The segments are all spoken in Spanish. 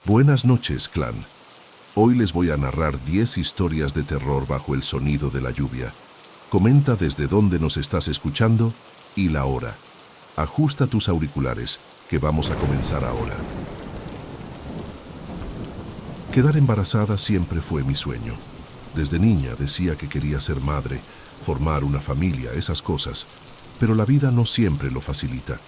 Buenas noches, clan. Hoy les voy a narrar 10 historias de terror bajo el sonido de la lluvia. Comenta desde dónde nos estás escuchando y la hora. Ajusta tus auriculares, que vamos a comenzar ahora. Quedar embarazada siempre fue mi sueño. Desde niña decía que quería ser madre, formar una familia, esas cosas. Pero la vida no siempre lo facilita.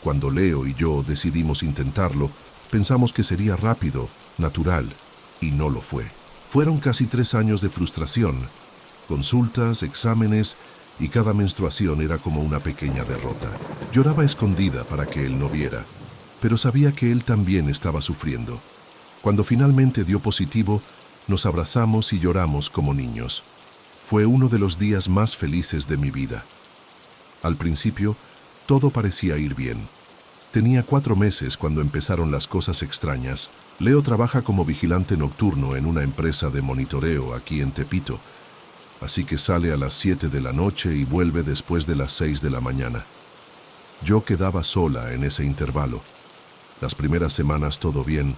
Cuando Leo y yo decidimos intentarlo, pensamos que sería rápido, natural, y no lo fue. Fueron casi 3 años de frustración, consultas, exámenes, y cada menstruación era como una pequeña derrota. Lloraba escondida para que él no viera, pero sabía que él también estaba sufriendo. Cuando finalmente dio positivo, nos abrazamos y lloramos como niños. Fue uno de los días más felices de mi vida. Al principio, todo parecía ir bien. Tenía 4 meses cuando empezaron las cosas extrañas. Leo trabaja como vigilante nocturno en una empresa de monitoreo aquí en Tepito, así que sale a las 7 de la noche y vuelve después de las 6 de la mañana. Yo quedaba sola en ese intervalo. Las primeras semanas todo bien.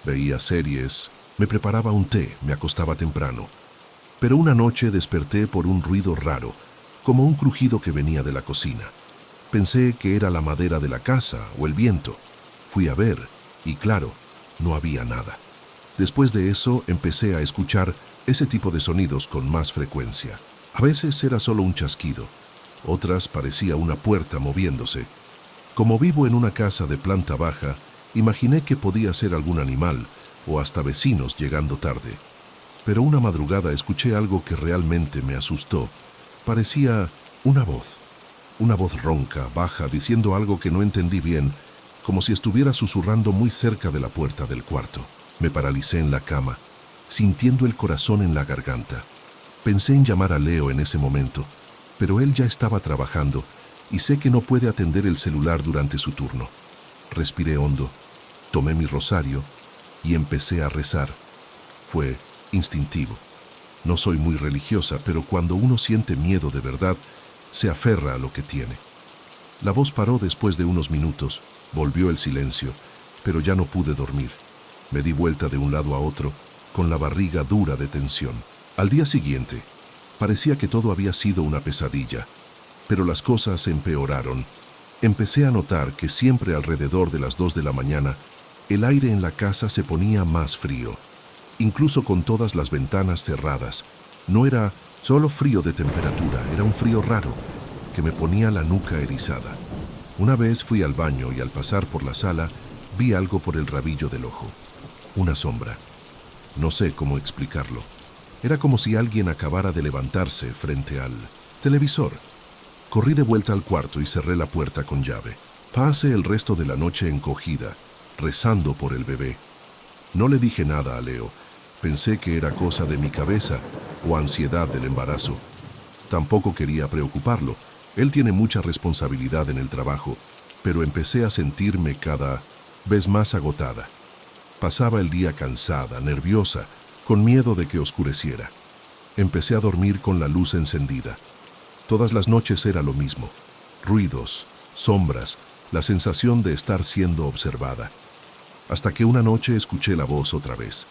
Veía series, me preparaba un té, me acostaba temprano. Pero una noche desperté por un ruido raro, como un crujido que venía de la cocina. Pensé que era la madera de la casa o el viento. Fui a ver y claro, no había nada. Después de eso empecé a escuchar ese tipo de sonidos con más frecuencia. A veces era solo un chasquido, otras parecía una puerta moviéndose. Como vivo en una casa de planta baja, imaginé que podía ser algún animal o hasta vecinos llegando tarde. Pero una madrugada escuché algo que realmente me asustó. Parecía una voz ronca, baja, diciendo algo que no entendí bien, como si estuviera susurrando muy cerca de la puerta del cuarto. Me paralicé en la cama, sintiendo el corazón en la garganta. Pensé en llamar a Leo en ese momento, pero él ya estaba trabajando y sé que no puede atender el celular durante su turno. Respiré hondo, tomé mi rosario y empecé a rezar. Fue instintivo. No soy muy religiosa, pero cuando uno siente miedo de verdad, se aferra a lo que tiene. La voz paró después de unos minutos, volvió el silencio, pero ya no pude dormir. Me di vuelta de un lado a otro, con la barriga dura de tensión. Al día siguiente, parecía que todo había sido una pesadilla, pero las cosas empeoraron. Empecé a notar que siempre alrededor de las 2 de la mañana, el aire en la casa se ponía más frío, incluso con todas las ventanas cerradas. No era solo frío de temperatura, era un frío raro que me ponía la nuca erizada. Una vez fui al baño y al pasar por la sala vi algo por el rabillo del ojo. Una sombra. No sé cómo explicarlo. Era como si alguien acabara de levantarse frente al televisor. Corrí de vuelta al cuarto y cerré la puerta con llave. Pasé el resto de la noche encogida, rezando por el bebé. No le dije nada a Leo. Pensé que era cosa de mi cabeza o ansiedad del embarazo. Tampoco quería preocuparlo. Él tiene mucha responsabilidad en el trabajo, pero empecé a sentirme cada vez más agotada. Pasaba el día cansada, nerviosa, con miedo de que oscureciera. Empecé a dormir con la luz encendida. Todas las noches era lo mismo. Ruidos, sombras, la sensación de estar siendo observada. Hasta que una noche escuché la voz otra vez.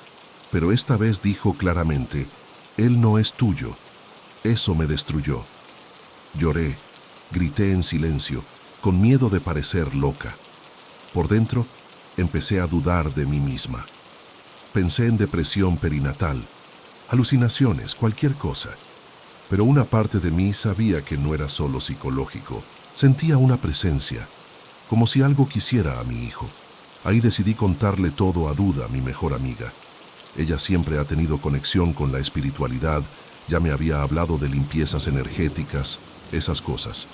Pero esta vez dijo claramente, «Él no es tuyo». Eso me destruyó. Lloré, grité en silencio, con miedo de parecer loca. Por dentro, empecé a dudar de mí misma. Pensé en depresión perinatal, alucinaciones, cualquier cosa. Pero una parte de mí sabía que no era solo psicológico. Sentía una presencia, como si algo quisiera a mi hijo. Ahí decidí contarle todo a Duda, mi mejor amiga. Ella siempre ha tenido conexión con la espiritualidad, ya me había hablado de limpiezas energéticas, esas cosas.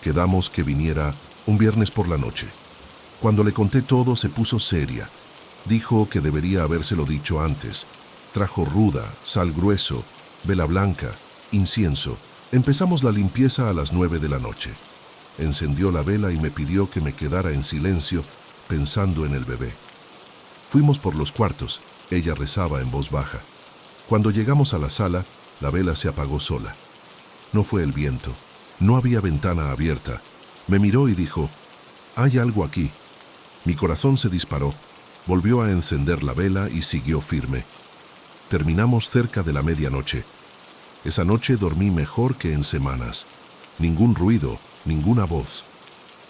Quedamos que viniera un viernes por la noche. Cuando le conté todo se puso seria. Dijo que debería habérselo dicho antes. Trajo ruda, sal grueso, vela blanca, incienso. Empezamos la limpieza a las 9 de la noche. Encendió la vela y me pidió que me quedara en silencio, pensando en el bebé. Fuimos por los cuartos. Ella rezaba en voz baja. Cuando llegamos a la sala, la vela se apagó sola. No fue el viento. No había ventana abierta. Me miró y dijo, «Hay algo aquí». Mi corazón se disparó. Volvió a encender la vela y siguió firme. Terminamos cerca de la medianoche. Esa noche dormí mejor que en semanas. Ningún ruido, ninguna voz.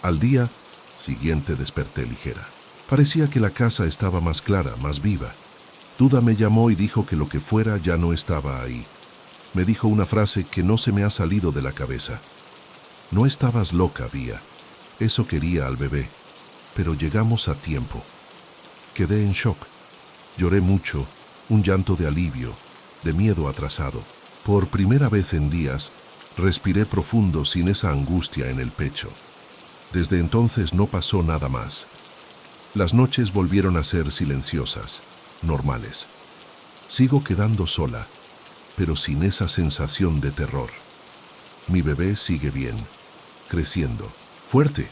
Al día siguiente desperté ligera. Parecía que la casa estaba más clara, más viva. Duda me llamó y dijo que lo que fuera ya no estaba ahí. Me dijo una frase que no se me ha salido de la cabeza. No estabas loca, Vía. Eso quería al bebé. Pero llegamos a tiempo. Quedé en shock. Lloré mucho, un llanto de alivio, de miedo atrasado. Por primera vez en días, respiré profundo sin esa angustia en el pecho. Desde entonces no pasó nada más. Las noches volvieron a ser silenciosas, normales. Sigo quedando sola, pero sin esa sensación de terror. Mi bebé sigue bien, creciendo, fuerte.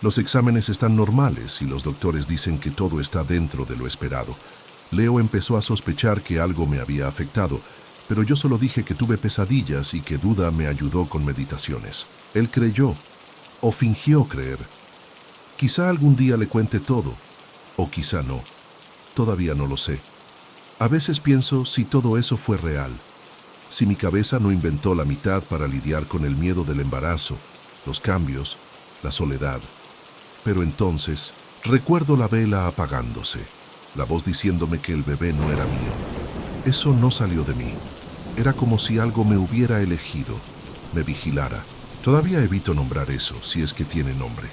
Los exámenes están normales y los doctores dicen que todo está dentro de lo esperado. Leo empezó a sospechar que algo me había afectado, pero yo solo dije que tuve pesadillas y que Duda me ayudó con meditaciones. Él creyó, o fingió creer. Quizá algún día le cuente todo, o quizá no. Todavía no lo sé. A veces pienso si todo eso fue real, si mi cabeza no inventó la mitad para lidiar con el miedo del embarazo, los cambios, la soledad. Pero entonces, recuerdo la vela apagándose, la voz diciéndome que el bebé no era mío. Eso no salió de mí. Era como si algo me hubiera elegido, me vigilara. Todavía evito nombrar eso, si es que tiene nombre.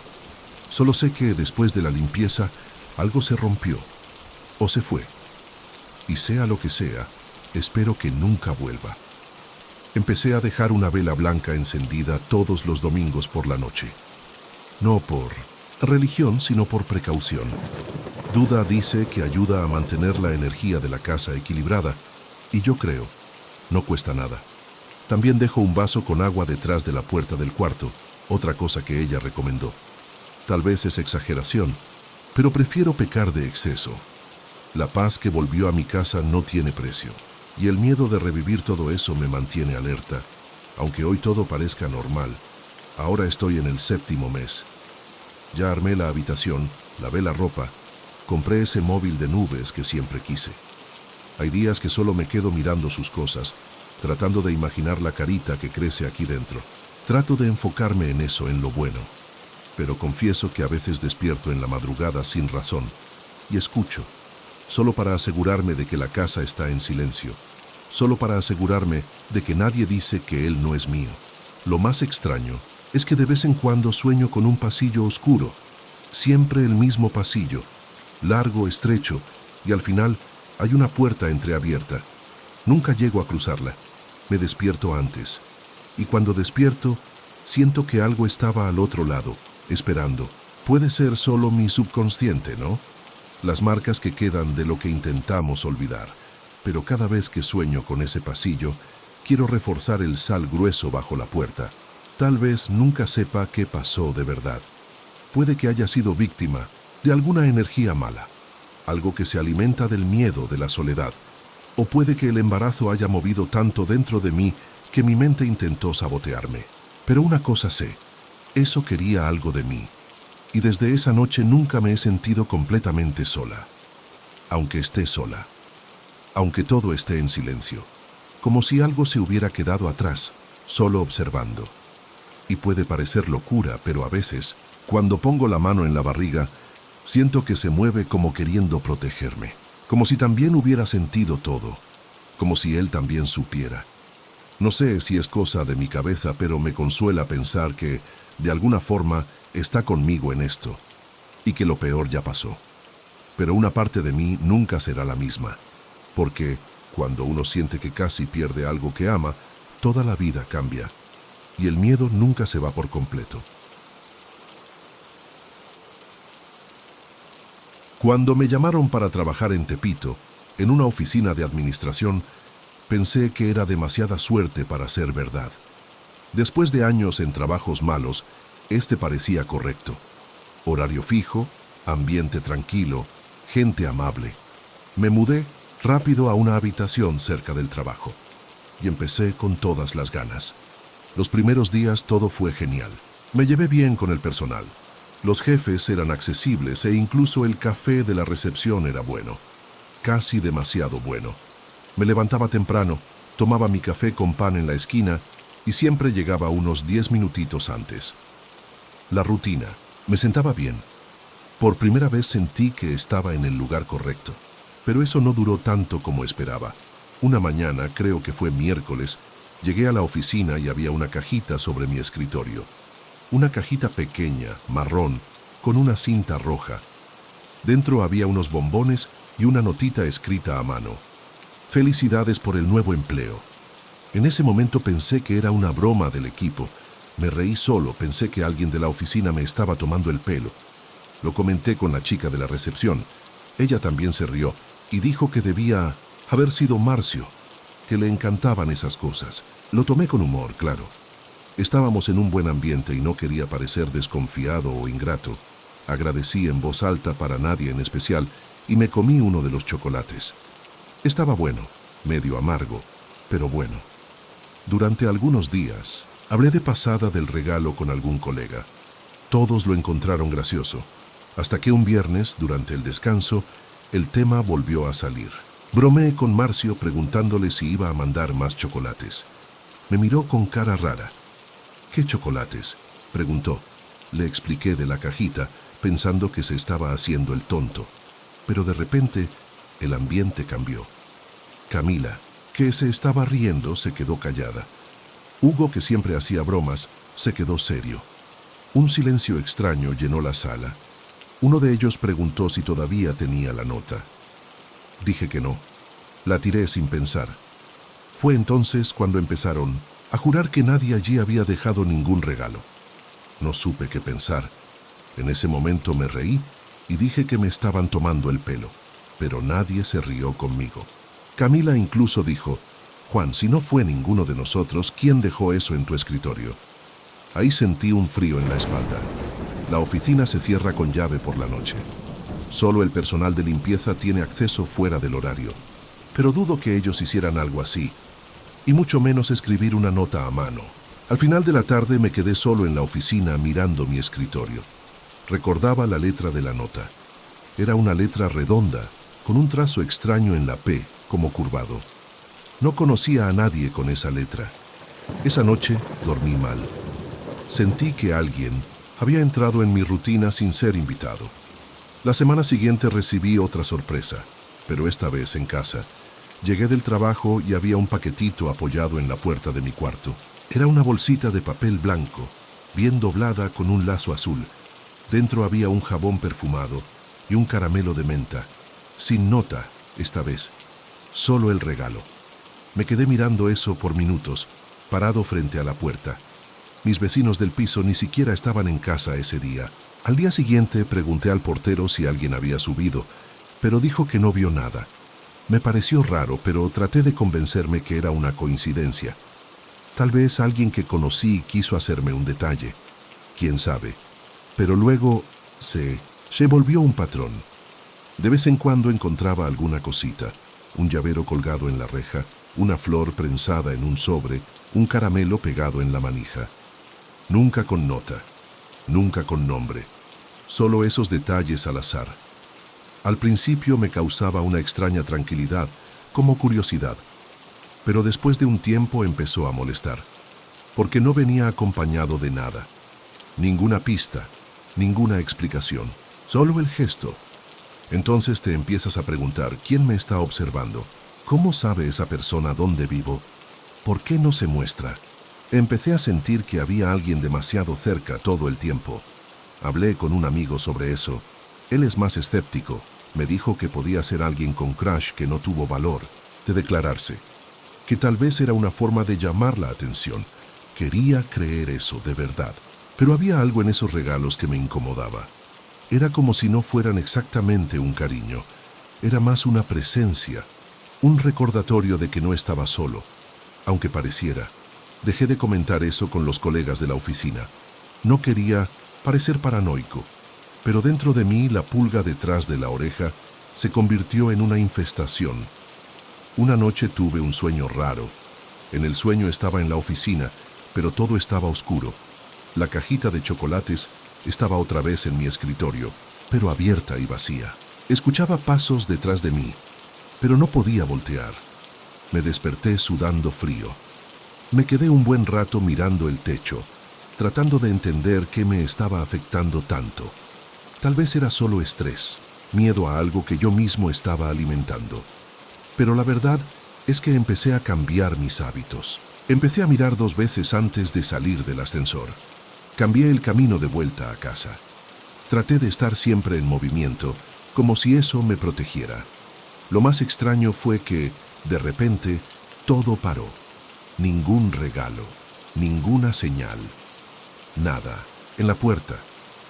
Solo sé que después de la limpieza, algo se rompió, o se fue. Y sea lo que sea, espero que nunca vuelva. Empecé a dejar una vela blanca encendida todos los domingos por la noche. No por religión, sino por precaución. Duda dice que ayuda a mantener la energía de la casa equilibrada, y yo creo, no cuesta nada. También dejo un vaso con agua detrás de la puerta del cuarto, otra cosa que ella recomendó. Tal vez es exageración, pero prefiero pecar de exceso. La paz que volvió a mi casa no tiene precio, y el miedo de revivir todo eso me mantiene alerta. Aunque hoy todo parezca normal, ahora estoy en el 7º mes. Ya armé la habitación, lavé la ropa, compré ese móvil de nubes que siempre quise. Hay días que solo me quedo mirando sus cosas, tratando de imaginar la carita que crece aquí dentro. Trato de enfocarme en eso, en lo bueno. Pero confieso que a veces despierto en la madrugada sin razón y escucho, solo para asegurarme de que la casa está en silencio, solo para asegurarme de que nadie dice que él no es mío. Lo más extraño es que de vez en cuando sueño con un pasillo oscuro, siempre el mismo pasillo, largo, estrecho, y al final hay una puerta entreabierta. Nunca llego a cruzarla, me despierto antes, y cuando despierto, siento que algo estaba al otro lado, esperando. Puede ser solo mi subconsciente, ¿no? Las marcas que quedan de lo que intentamos olvidar. Pero cada vez que sueño con ese pasillo, quiero reforzar el sal grueso bajo la puerta. Tal vez nunca sepa qué pasó de verdad. Puede que haya sido víctima de alguna energía mala, algo que se alimenta del miedo, de la soledad. O puede que el embarazo haya movido tanto dentro de mí que mi mente intentó sabotearme. Pero una cosa sé, eso quería algo de mí. Y desde esa noche nunca me he sentido completamente sola. Aunque esté sola. Aunque todo esté en silencio. Como si algo se hubiera quedado atrás, solo observando. Y puede parecer locura, pero a veces, cuando pongo la mano en la barriga, siento que se mueve como queriendo protegerme. Como si también hubiera sentido todo. Como si él también supiera. No sé si es cosa de mi cabeza, pero me consuela pensar que, de alguna forma, está conmigo en esto, y que lo peor ya pasó. Pero una parte de mí nunca será la misma, porque cuando uno siente que casi pierde algo que ama, toda la vida cambia, y el miedo nunca se va por completo. Cuando me llamaron para trabajar en Tepito, en una oficina de administración, pensé que era demasiada suerte para ser verdad. Después de años en trabajos malos, este parecía correcto. Horario fijo, ambiente tranquilo, gente amable. Me mudé rápido a una habitación cerca del trabajo y empecé con todas las ganas. Los primeros días todo fue genial. Me llevé bien con el personal. Los jefes eran accesibles e incluso el café de la recepción era bueno, casi demasiado bueno. Me levantaba temprano, tomaba mi café con pan en la esquina y siempre llegaba unos 10 minutitos antes. La rutina. Me sentaba bien. Por primera vez sentí que estaba en el lugar correcto, pero eso no duró tanto como esperaba. Una mañana, creo que fue miércoles, llegué a la oficina y había una cajita sobre mi escritorio. Una cajita pequeña, marrón, con una cinta roja. Dentro había unos bombones y una notita escrita a mano. Felicidades por el nuevo empleo. En ese momento pensé que era una broma del equipo. Me reí solo, pensé que alguien de la oficina me estaba tomando el pelo. Lo comenté con la chica de la recepción. Ella también se rió y dijo que debía haber sido Marcio, que le encantaban esas cosas. Lo tomé con humor, claro. Estábamos en un buen ambiente y no quería parecer desconfiado o ingrato. Agradecí en voz alta para nadie en especial y me comí uno de los chocolates. Estaba bueno, medio amargo, pero bueno. Durante algunos días, hablé de pasada del regalo con algún colega. Todos lo encontraron gracioso, hasta que un viernes, durante el descanso, el tema volvió a salir. Bromeé con Marcio preguntándole si iba a mandar más chocolates. Me miró con cara rara. ¿Qué chocolates?, preguntó. Le expliqué de la cajita, pensando que se estaba haciendo el tonto. Pero de repente, el ambiente cambió. Camila, que se estaba riendo, se quedó callada. Hugo, que siempre hacía bromas, se quedó serio. Un silencio extraño llenó la sala. Uno de ellos preguntó si todavía tenía la nota. Dije que no. La tiré sin pensar. Fue entonces cuando empezaron a jurar que nadie allí había dejado ningún regalo. No supe qué pensar. En ese momento me reí y dije que me estaban tomando el pelo, pero nadie se rió conmigo. Camila incluso dijo: Juan, si no fue ninguno de nosotros, ¿quién dejó eso en tu escritorio? Ahí sentí un frío en la espalda. La oficina se cierra con llave por la noche. Solo el personal de limpieza tiene acceso fuera del horario. Pero dudo que ellos hicieran algo así, y mucho menos escribir una nota a mano. Al final de la tarde me quedé solo en la oficina mirando mi escritorio. Recordaba la letra de la nota. Era una letra redonda, con un trazo extraño en la P, como curvado. No conocía a nadie con esa letra. Esa noche dormí mal. Sentí que alguien había entrado en mi rutina sin ser invitado. La semana siguiente recibí otra sorpresa, pero esta vez en casa. Llegué del trabajo y había un paquetito apoyado en la puerta de mi cuarto. Era una bolsita de papel blanco, bien doblada con un lazo azul. Dentro había un jabón perfumado y un caramelo de menta. Sin nota, esta vez. Solo el regalo. Me quedé mirando eso por minutos, parado frente a la puerta. Mis vecinos del piso ni siquiera estaban en casa ese día. Al día siguiente pregunté al portero si alguien había subido, pero dijo que no vio nada. Me pareció raro, pero traté de convencerme que era una coincidencia. Tal vez alguien que conocí quiso hacerme un detalle. Quién sabe. Pero luego se volvió un patrón. De vez en cuando encontraba alguna cosita. Un llavero colgado en la reja, una flor prensada en un sobre, un caramelo pegado en la manija. Nunca con nota, nunca con nombre. Solo esos detalles al azar. Al principio me causaba una extraña tranquilidad, como curiosidad. Pero después de un tiempo empezó a molestar, porque no venía acompañado de nada. Ninguna pista, ninguna explicación, solo el gesto. Entonces te empiezas a preguntar, ¿quién me está observando? ¿Cómo sabe esa persona dónde vivo? ¿Por qué no se muestra? Empecé a sentir que había alguien demasiado cerca todo el tiempo. Hablé con un amigo sobre eso. Él es más escéptico. Me dijo que podía ser alguien con crush que no tuvo valor de declararse. Que tal vez era una forma de llamar la atención. Quería creer eso, de verdad. Pero había algo en esos regalos que me incomodaba. Era como si no fueran exactamente un cariño. Era más una presencia, un recordatorio de que no estaba solo, aunque pareciera. Dejé de comentar eso con los colegas de la oficina. No quería parecer paranoico, pero dentro de mí la pulga detrás de la oreja se convirtió en una infestación. Una noche tuve un sueño raro. En el sueño estaba en la oficina, pero todo estaba oscuro. La cajita de chocolates Estaba otra vez en mi escritorio, pero abierta y vacía. Escuchaba pasos detrás de mí, pero no podía voltear. Me desperté sudando frío. Me quedé un buen rato mirando el techo, tratando de entender qué me estaba afectando tanto. Tal vez era solo estrés, miedo a algo que yo mismo estaba alimentando. Pero la verdad es que empecé a cambiar mis hábitos. Empecé a mirar 2 veces antes de salir del ascensor. Cambié el camino de vuelta a casa. Traté de estar siempre en movimiento, como si eso me protegiera. Lo más extraño fue que, de repente, todo paró. Ningún regalo, ninguna señal, nada. En la puerta,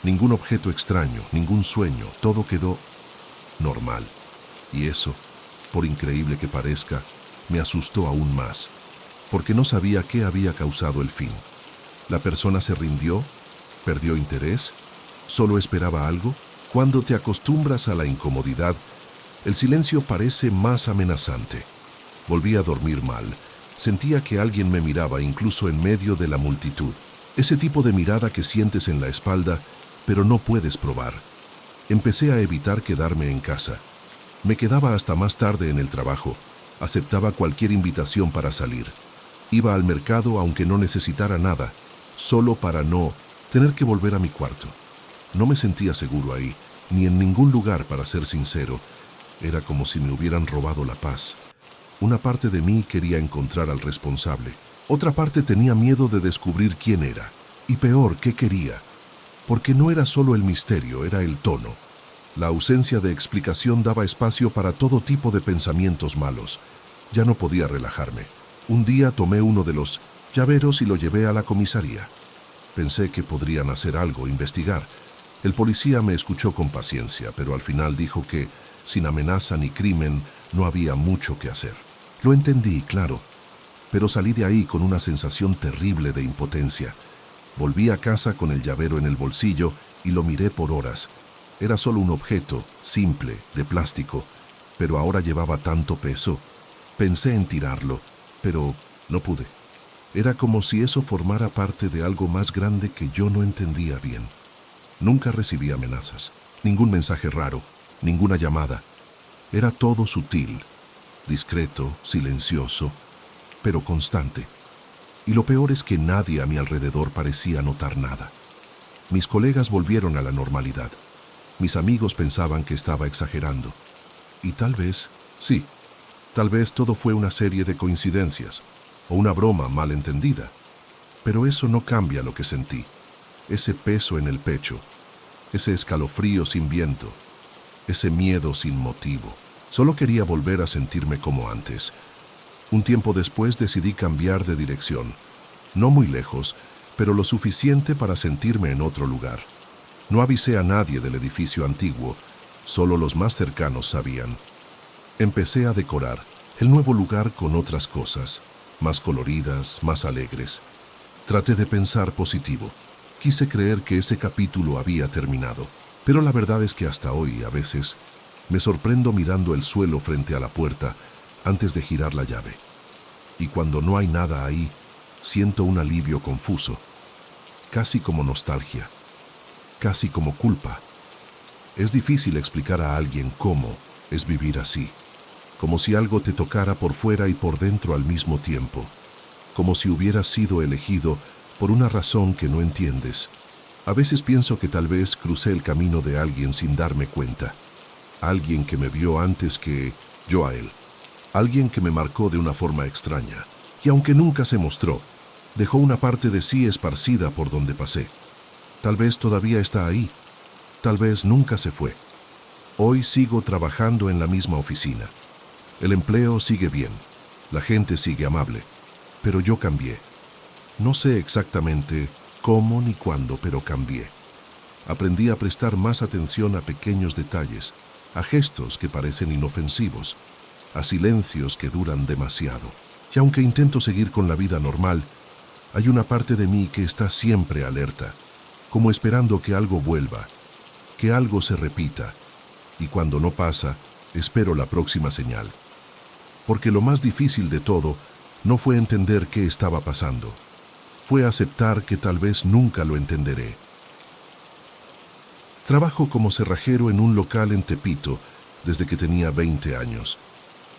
ningún objeto extraño, ningún sueño, todo quedó normal. Y eso, por increíble que parezca, me asustó aún más, porque no sabía qué había causado el fin. ¿La persona se rindió? ¿Perdió interés? ¿Solo esperaba algo? Cuando te acostumbras a la incomodidad, el silencio parece más amenazante. Volví a dormir mal. Sentía que alguien me miraba incluso en medio de la multitud. Ese tipo de mirada que sientes en la espalda, pero no puedes probar. Empecé a evitar quedarme en casa. Me quedaba hasta más tarde en el trabajo. Aceptaba cualquier invitación para salir. Iba al mercado aunque no necesitara nada, solo para no tener que volver a mi cuarto. No me sentía seguro ahí, ni en ningún lugar, para ser sincero. Era como si me hubieran robado la paz. Una parte de mí quería encontrar al responsable. Otra parte tenía miedo de descubrir quién era. Y peor, qué quería. Porque no era solo el misterio, era el tono. La ausencia de explicación daba espacio para todo tipo de pensamientos malos. Ya no podía relajarme. Un día tomé uno de los llaveros y lo llevé a la comisaría. Pensé que podrían hacer algo, investigar. El policía me escuchó con paciencia, pero al final dijo que, sin amenaza ni crimen, no había mucho que hacer. Lo entendí, claro, pero salí de ahí con una sensación terrible de impotencia. Volví a casa con el llavero en el bolsillo y lo miré por horas. Era solo un objeto, simple, de plástico, pero ahora llevaba tanto peso. Pensé en tirarlo, pero no pude. Era como si eso formara parte de algo más grande que yo no entendía bien. Nunca recibí amenazas, ningún mensaje raro, ninguna llamada. Era todo sutil, discreto, silencioso, pero constante. Y lo peor es que nadie a mi alrededor parecía notar nada. Mis colegas volvieron a la normalidad. Mis amigos pensaban que estaba exagerando. Y tal vez, sí, tal vez todo fue una serie de coincidencias o una broma mal entendida. Pero eso no cambia lo que sentí. Ese peso en el pecho, ese escalofrío sin viento, ese miedo sin motivo. Solo quería volver a sentirme como antes. Un tiempo después decidí cambiar de dirección. No muy lejos, pero lo suficiente para sentirme en otro lugar. No avisé a nadie del edificio antiguo, solo los más cercanos sabían. Empecé a decorar el nuevo lugar con otras cosas, más coloridas, más alegres. Traté de pensar positivo. Quise creer que ese capítulo había terminado, pero la verdad es que hasta hoy, a veces, me sorprendo mirando el suelo frente a la puerta antes de girar la llave. Y cuando no hay nada ahí, siento un alivio confuso, casi como nostalgia, casi como culpa. Es difícil explicar a alguien cómo es vivir así, como si algo te tocara por fuera y por dentro al mismo tiempo, como si hubieras sido elegido por una razón que no entiendes. A veces pienso que tal vez crucé el camino de alguien sin darme cuenta, alguien que me vio antes que yo a él, alguien que me marcó de una forma extraña, y aunque nunca se mostró, dejó una parte de sí esparcida por donde pasé. Tal vez todavía está ahí, tal vez nunca se fue. Hoy sigo trabajando en la misma oficina. El empleo sigue bien, la gente sigue amable, pero yo cambié. No sé exactamente cómo ni cuándo, pero cambié. Aprendí a prestar más atención a pequeños detalles, a gestos que parecen inofensivos, a silencios que duran demasiado. Y aunque intento seguir con la vida normal, hay una parte de mí que está siempre alerta, como esperando que algo vuelva, que algo se repita, y cuando no pasa, espero la próxima señal. Porque lo más difícil de todo no fue entender qué estaba pasando, fue aceptar que tal vez nunca lo entenderé. Trabajo como cerrajero en un local en Tepito desde que tenía 20 años.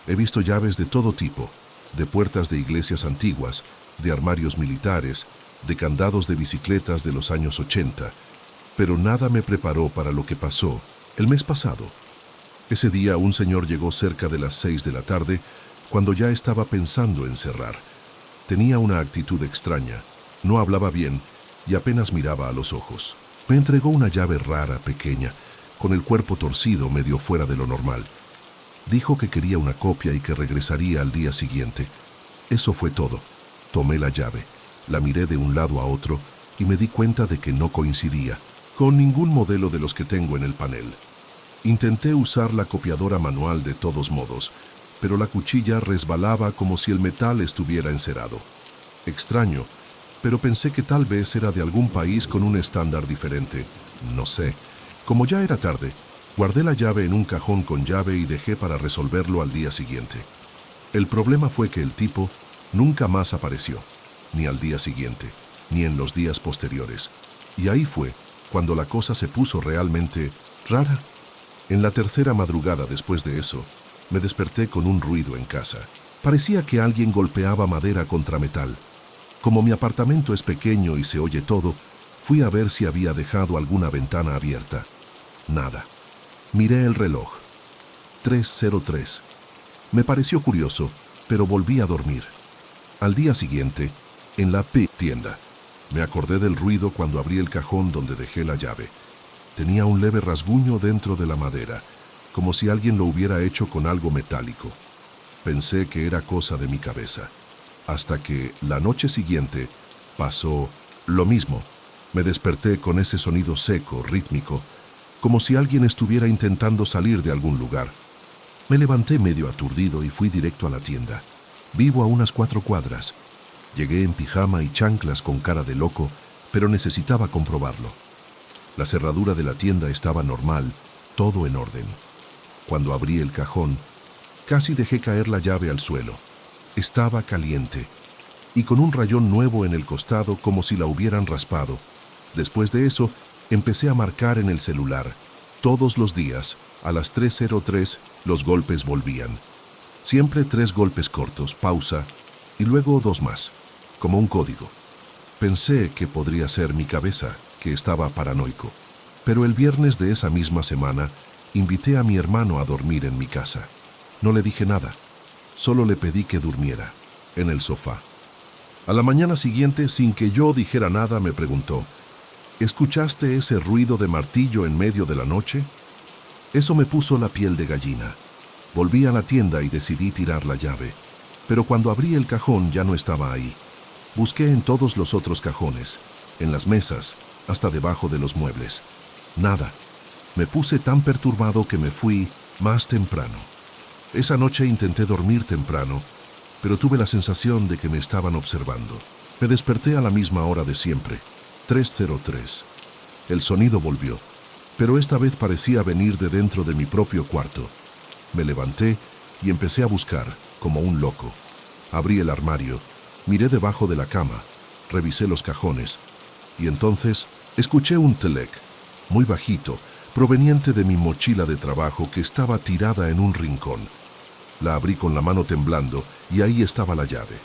He visto llaves de todo tipo, de puertas de iglesias antiguas, de armarios militares, de candados de bicicletas de los años 80, pero nada me preparó para lo que pasó el mes pasado. Ese día un señor llegó cerca de las 6 de la tarde, cuando ya estaba pensando en cerrar. Tenía una actitud extraña, no hablaba bien y apenas miraba a los ojos. Me entregó una llave rara, pequeña, con el cuerpo torcido medio fuera de lo normal. Dijo que quería una copia y que regresaría al día siguiente. Eso fue todo. Tomé la llave, la miré de un lado a otro y me di cuenta de que no coincidía con ningún modelo de los que tengo en el panel. Intenté usar la copiadora manual de todos modos, pero la cuchilla resbalaba como si el metal estuviera encerado. Extraño, pero pensé que tal vez era de algún país con un estándar diferente. No sé. Como ya era tarde, guardé la llave en un cajón con llave y dejé para resolverlo al día siguiente. El problema fue que el tipo nunca más apareció, ni al día siguiente, ni en los días posteriores. Y ahí fue cuando la cosa se puso realmente rara. En la tercera madrugada después de eso, me desperté con un ruido en casa. Parecía que alguien golpeaba madera contra metal. Como mi apartamento es pequeño y se oye todo, fui a ver si había dejado alguna ventana abierta. Nada. Miré el reloj. 3:03. Me pareció curioso, pero volví a dormir. Al día siguiente, en la tienda, me acordé del ruido cuando abrí el cajón donde dejé la llave. Tenía un leve rasguño dentro de la madera, como si alguien lo hubiera hecho con algo metálico. Pensé que era cosa de mi cabeza, hasta que la noche siguiente pasó lo mismo. Me desperté con ese sonido seco, rítmico, como si alguien estuviera intentando salir de algún lugar. Me levanté medio aturdido y fui directo a la tienda. Vivo a unas 4 cuadras. Llegué en pijama y chanclas con cara de loco, pero necesitaba comprobarlo. La cerradura de la tienda estaba normal, todo en orden. Cuando abrí el cajón, casi dejé caer la llave al suelo. Estaba caliente y con un rayón nuevo en el costado como si la hubieran raspado. Después de eso, empecé a marcar en el celular. Todos los días, a las 3:03, los golpes volvían. Siempre 3 golpes cortos, pausa, y luego 2 más, como un código. Pensé que podría ser mi cabeza, que estaba paranoico. Pero el viernes de esa misma semana, invité a mi hermano a dormir en mi casa. No le dije nada, solo le pedí que durmiera, en el sofá. A la mañana siguiente, sin que yo dijera nada, me preguntó: ¿escuchaste ese ruido de martillo en medio de la noche? Eso me puso la piel de gallina. Volví a la tienda y decidí tirar la llave, pero cuando abrí el cajón ya no estaba ahí. Busqué en todos los otros cajones, en las mesas, hasta debajo de los muebles. Nada. Me puse tan perturbado que me fui más temprano. Esa noche intenté dormir temprano, pero tuve la sensación de que me estaban observando. Me desperté a la misma hora de siempre, 3:03. El sonido volvió, pero esta vez parecía venir de dentro de mi propio cuarto. Me levanté y empecé a buscar, como un loco. Abrí el armario, miré debajo de la cama, revisé los cajones, y entonces escuché un telec, muy bajito, proveniente de mi mochila de trabajo que estaba tirada en un rincón. La abrí con la mano temblando y ahí estaba la llave,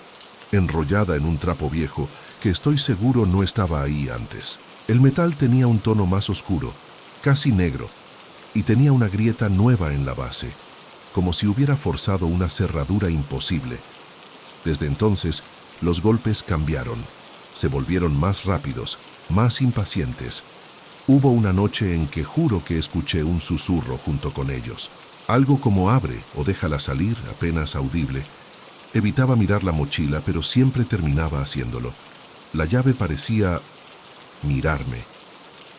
enrollada en un trapo viejo que estoy seguro no estaba ahí antes. El metal tenía un tono más oscuro, casi negro, y tenía una grieta nueva en la base, como si hubiera forzado una cerradura imposible. Desde entonces, los golpes cambiaron, se volvieron más rápidos, más impacientes. Hubo una noche en que juro que escuché un susurro junto con ellos. Algo como abre o déjala salir, apenas audible. Evitaba mirar la mochila, pero siempre terminaba haciéndolo. La llave parecía mirarme.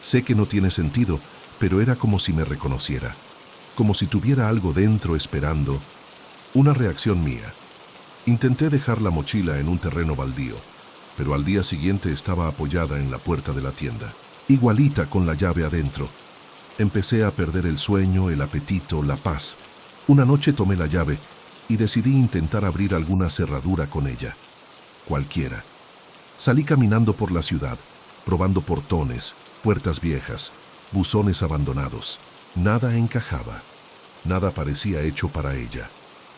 Sé que no tiene sentido, pero era como si me reconociera, como si tuviera algo dentro esperando. Una reacción mía. Intenté dejar la mochila en un terreno baldío, pero al día siguiente estaba apoyada en la puerta de la tienda, igualita con la llave adentro. Empecé a perder el sueño, el apetito, la paz. Una noche tomé la llave y decidí intentar abrir alguna cerradura con ella. Cualquiera. Salí caminando por la ciudad, probando portones, puertas viejas. buzones abandonados. Nada encajaba. Nada parecía hecho para ella.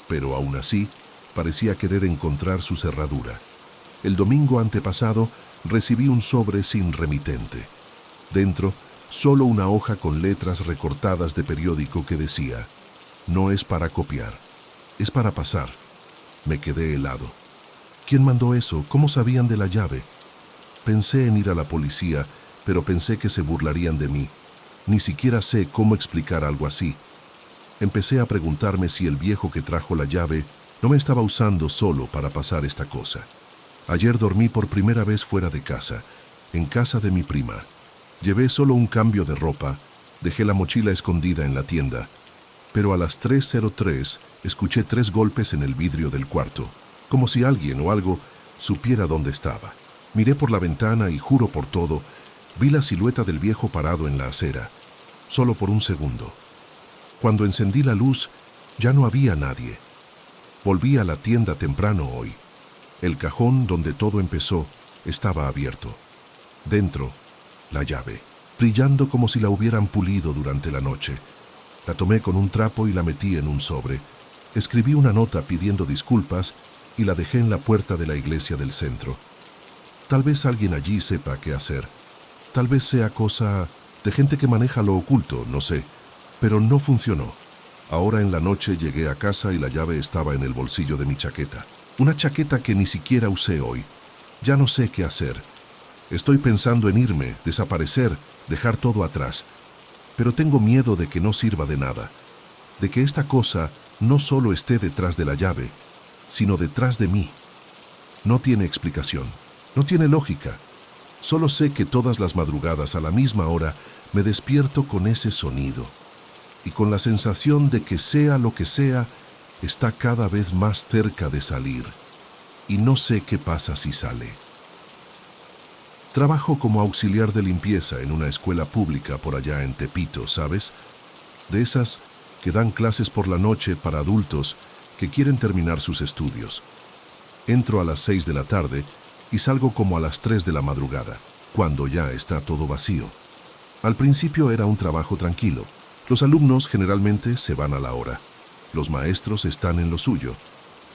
Pero aún así, parecía querer encontrar su cerradura. El domingo antepasado recibí un sobre sin remitente. Dentro, solo una hoja con letras recortadas de periódico que decía: no es para copiar, es para pasar. Me quedé helado. ¿Quién mandó eso? ¿Cómo sabían de la llave? Pensé en ir a la policía, pero pensé que se burlarían de mí. Ni siquiera sé cómo explicar algo así. Empecé a preguntarme si el viejo que trajo la llave no me estaba usando solo para pasar esta cosa. Ayer dormí por primera vez fuera de casa, en casa de mi prima. Llevé solo un cambio de ropa, dejé la mochila escondida en la tienda, pero a las 3:03 escuché 3 golpes en el vidrio del cuarto, como si alguien o algo supiera dónde estaba. Miré por la ventana y juro por todo, vi la silueta del viejo parado en la acera, solo por un segundo. Cuando encendí la luz, ya no había nadie. Volví a la tienda temprano hoy. El cajón donde todo empezó estaba abierto. Dentro, la llave, brillando como si la hubieran pulido durante la noche. La tomé con un trapo y la metí en un sobre. Escribí una nota pidiendo disculpas y la dejé en la puerta de la iglesia del centro. Tal vez alguien allí sepa qué hacer. Tal vez sea cosa de gente que maneja lo oculto, no sé. Pero no funcionó. Ahora en la noche llegué a casa y la llave estaba en el bolsillo de mi chaqueta. Una chaqueta que ni siquiera usé hoy. Ya no sé qué hacer. Estoy pensando en irme, desaparecer, dejar todo atrás. Pero tengo miedo de que no sirva de nada. De que esta cosa no solo esté detrás de la llave, sino detrás de mí. No tiene explicación. No tiene lógica. Solo sé que todas las madrugadas a la misma hora me despierto con ese sonido. Y con la sensación de que sea lo que sea, está cada vez más cerca de salir. Y no sé qué pasa si sale. Trabajo como auxiliar de limpieza en una escuela pública por allá en Tepito, ¿sabes? De esas que dan clases por la noche para adultos que quieren terminar sus estudios. Entro a las 6 de la tarde y salgo como a las 3 de la madrugada, cuando ya está todo vacío. Al principio era un trabajo tranquilo. Los alumnos generalmente se van a la hora. Los maestros están en lo suyo.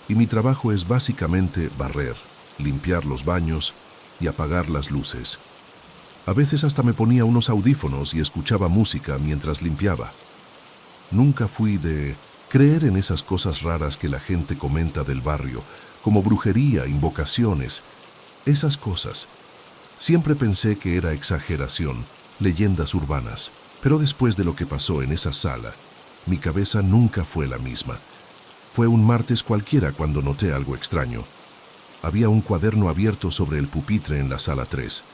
Y mi trabajo es básicamente barrer, limpiar los baños y apagar las luces. A veces hasta me ponía unos audífonos y escuchaba música mientras limpiaba. Nunca fui de creer en esas cosas raras que la gente comenta del barrio, como brujería, invocaciones, esas cosas. Siempre pensé que era exageración, leyendas urbanas. Pero después de lo que pasó en esa sala, mi cabeza nunca fue la misma. Fue un martes cualquiera cuando noté algo extraño. Había un cuaderno abierto sobre el pupitre en la sala 3.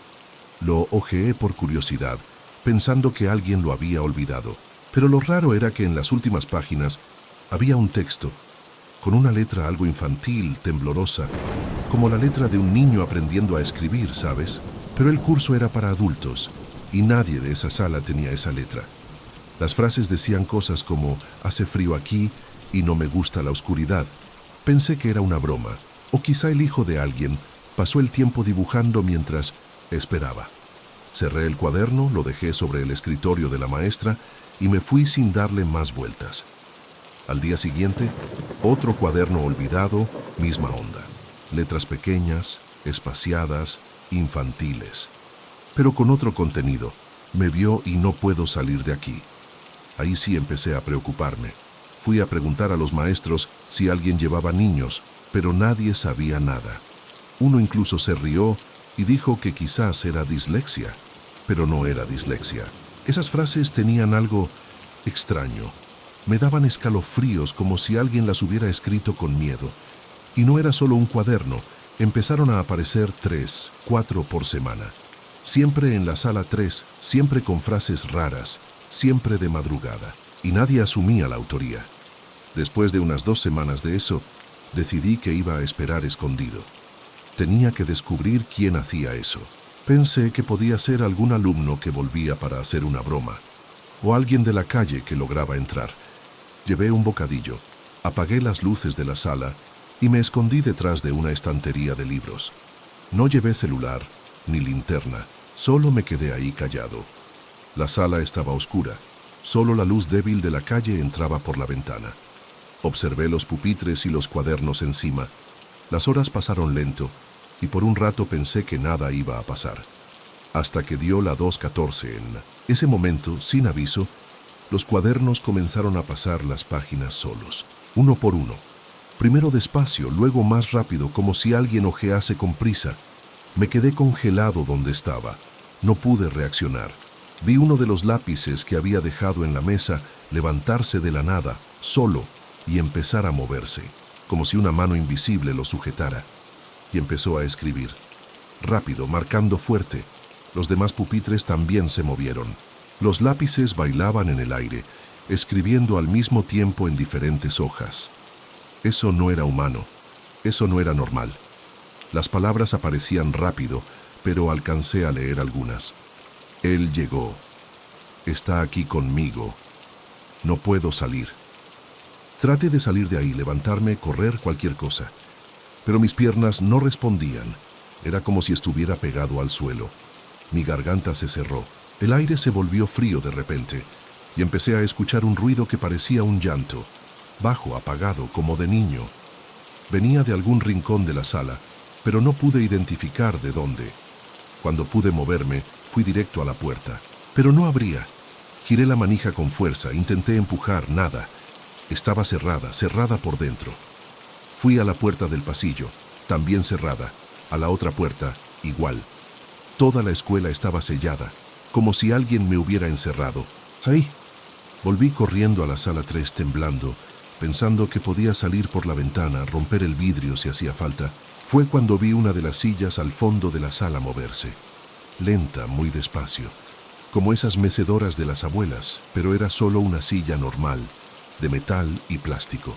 Lo hojeé por curiosidad, pensando que alguien lo había olvidado. Pero lo raro era que en las últimas páginas había un texto, con una letra algo infantil, temblorosa, como la letra de un niño aprendiendo a escribir, ¿sabes? Pero el curso era para adultos. Y nadie de esa sala tenía esa letra. Las frases decían cosas como: hace frío aquí y no me gusta la oscuridad. Pensé que era una broma, o quizá el hijo de alguien pasó el tiempo dibujando mientras esperaba. Cerré el cuaderno, lo dejé sobre el escritorio de la maestra y me fui sin darle más vueltas. Al día siguiente, otro cuaderno olvidado, misma onda. Letras pequeñas, espaciadas, infantiles. Pero con otro contenido. Me vio y no puedo salir de aquí. Ahí sí empecé a preocuparme. Fui a preguntar a los maestros si alguien llevaba niños, pero nadie sabía nada. Uno incluso se rió y dijo que quizás era dislexia, pero no era dislexia. Esas frases tenían algo extraño. Me daban escalofríos como si alguien las hubiera escrito con miedo. Y no era solo un cuaderno, empezaron a aparecer 3, 4 por semana. Siempre en la sala 3, siempre con frases raras, siempre de madrugada, y nadie asumía la autoría. Después de unas 2 semanas de eso, decidí que iba a esperar escondido. Tenía que descubrir quién hacía eso. Pensé que podía ser algún alumno que volvía para hacer una broma, o alguien de la calle que lograba entrar. Llevé un bocadillo, apagué las luces de la sala y me escondí detrás de una estantería de libros. No llevé celular ni linterna, solo me quedé ahí callado. La sala estaba oscura. Solo la luz débil de la calle entraba por la ventana. Observé los pupitres y los cuadernos encima. Las horas pasaron lento y por un rato pensé que nada iba a pasar. Hasta que dio la 2:14. En ese momento, sin aviso, los cuadernos comenzaron a pasar las páginas solos, uno por uno. Primero despacio, luego más rápido, como si alguien hojease con prisa. Me quedé congelado donde estaba. No pude reaccionar. Vi uno de los lápices que había dejado en la mesa levantarse de la nada, solo, y empezar a moverse, como si una mano invisible lo sujetara. Y empezó a escribir. Rápido, marcando fuerte. Los demás pupitres también se movieron. Los lápices bailaban en el aire, escribiendo al mismo tiempo en diferentes hojas. Eso no era humano. Eso no era normal. Las palabras aparecían rápido, pero alcancé a leer algunas. Él llegó. Está aquí conmigo. No puedo salir. Traté de salir de ahí, levantarme, correr, cualquier cosa. Pero mis piernas no respondían. Era como si estuviera pegado al suelo. Mi garganta se cerró. El aire se volvió frío de repente y empecé a escuchar un ruido que parecía un llanto, bajo, apagado, como de niño. Venía de algún rincón de la sala, pero no pude identificar de dónde. Cuando pude moverme, fui directo a la puerta, pero no abría. Giré la manija con fuerza, intenté empujar, nada. Estaba cerrada, cerrada por dentro. Fui a la puerta del pasillo, también cerrada. A la otra puerta, igual. Toda la escuela estaba sellada, como si alguien me hubiera encerrado. Ahí. Volví corriendo a la sala 3 temblando, pensando que podía salir por la ventana, romper el vidrio si hacía falta. Fue cuando vi una de las sillas al fondo de la sala moverse. Lenta, muy despacio, como esas mecedoras de las abuelas, pero era solo una silla normal, de metal y plástico.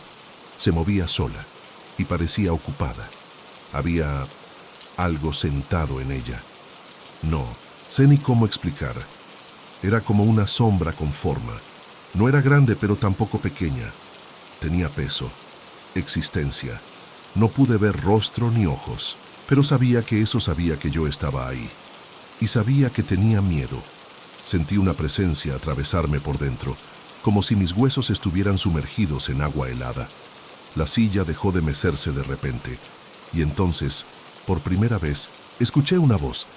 Se movía sola y parecía ocupada. Había algo sentado en ella. No sé ni cómo explicar. Era como una sombra con forma. No era grande, pero tampoco pequeña. Tenía peso, existencia. No pude ver rostro ni ojos, pero sabía que eso sabía que yo estaba ahí. Y sabía que tenía miedo. Sentí una presencia atravesarme por dentro, como si mis huesos estuvieran sumergidos en agua helada. La silla dejó de mecerse de repente, y entonces, por primera vez, escuché una voz.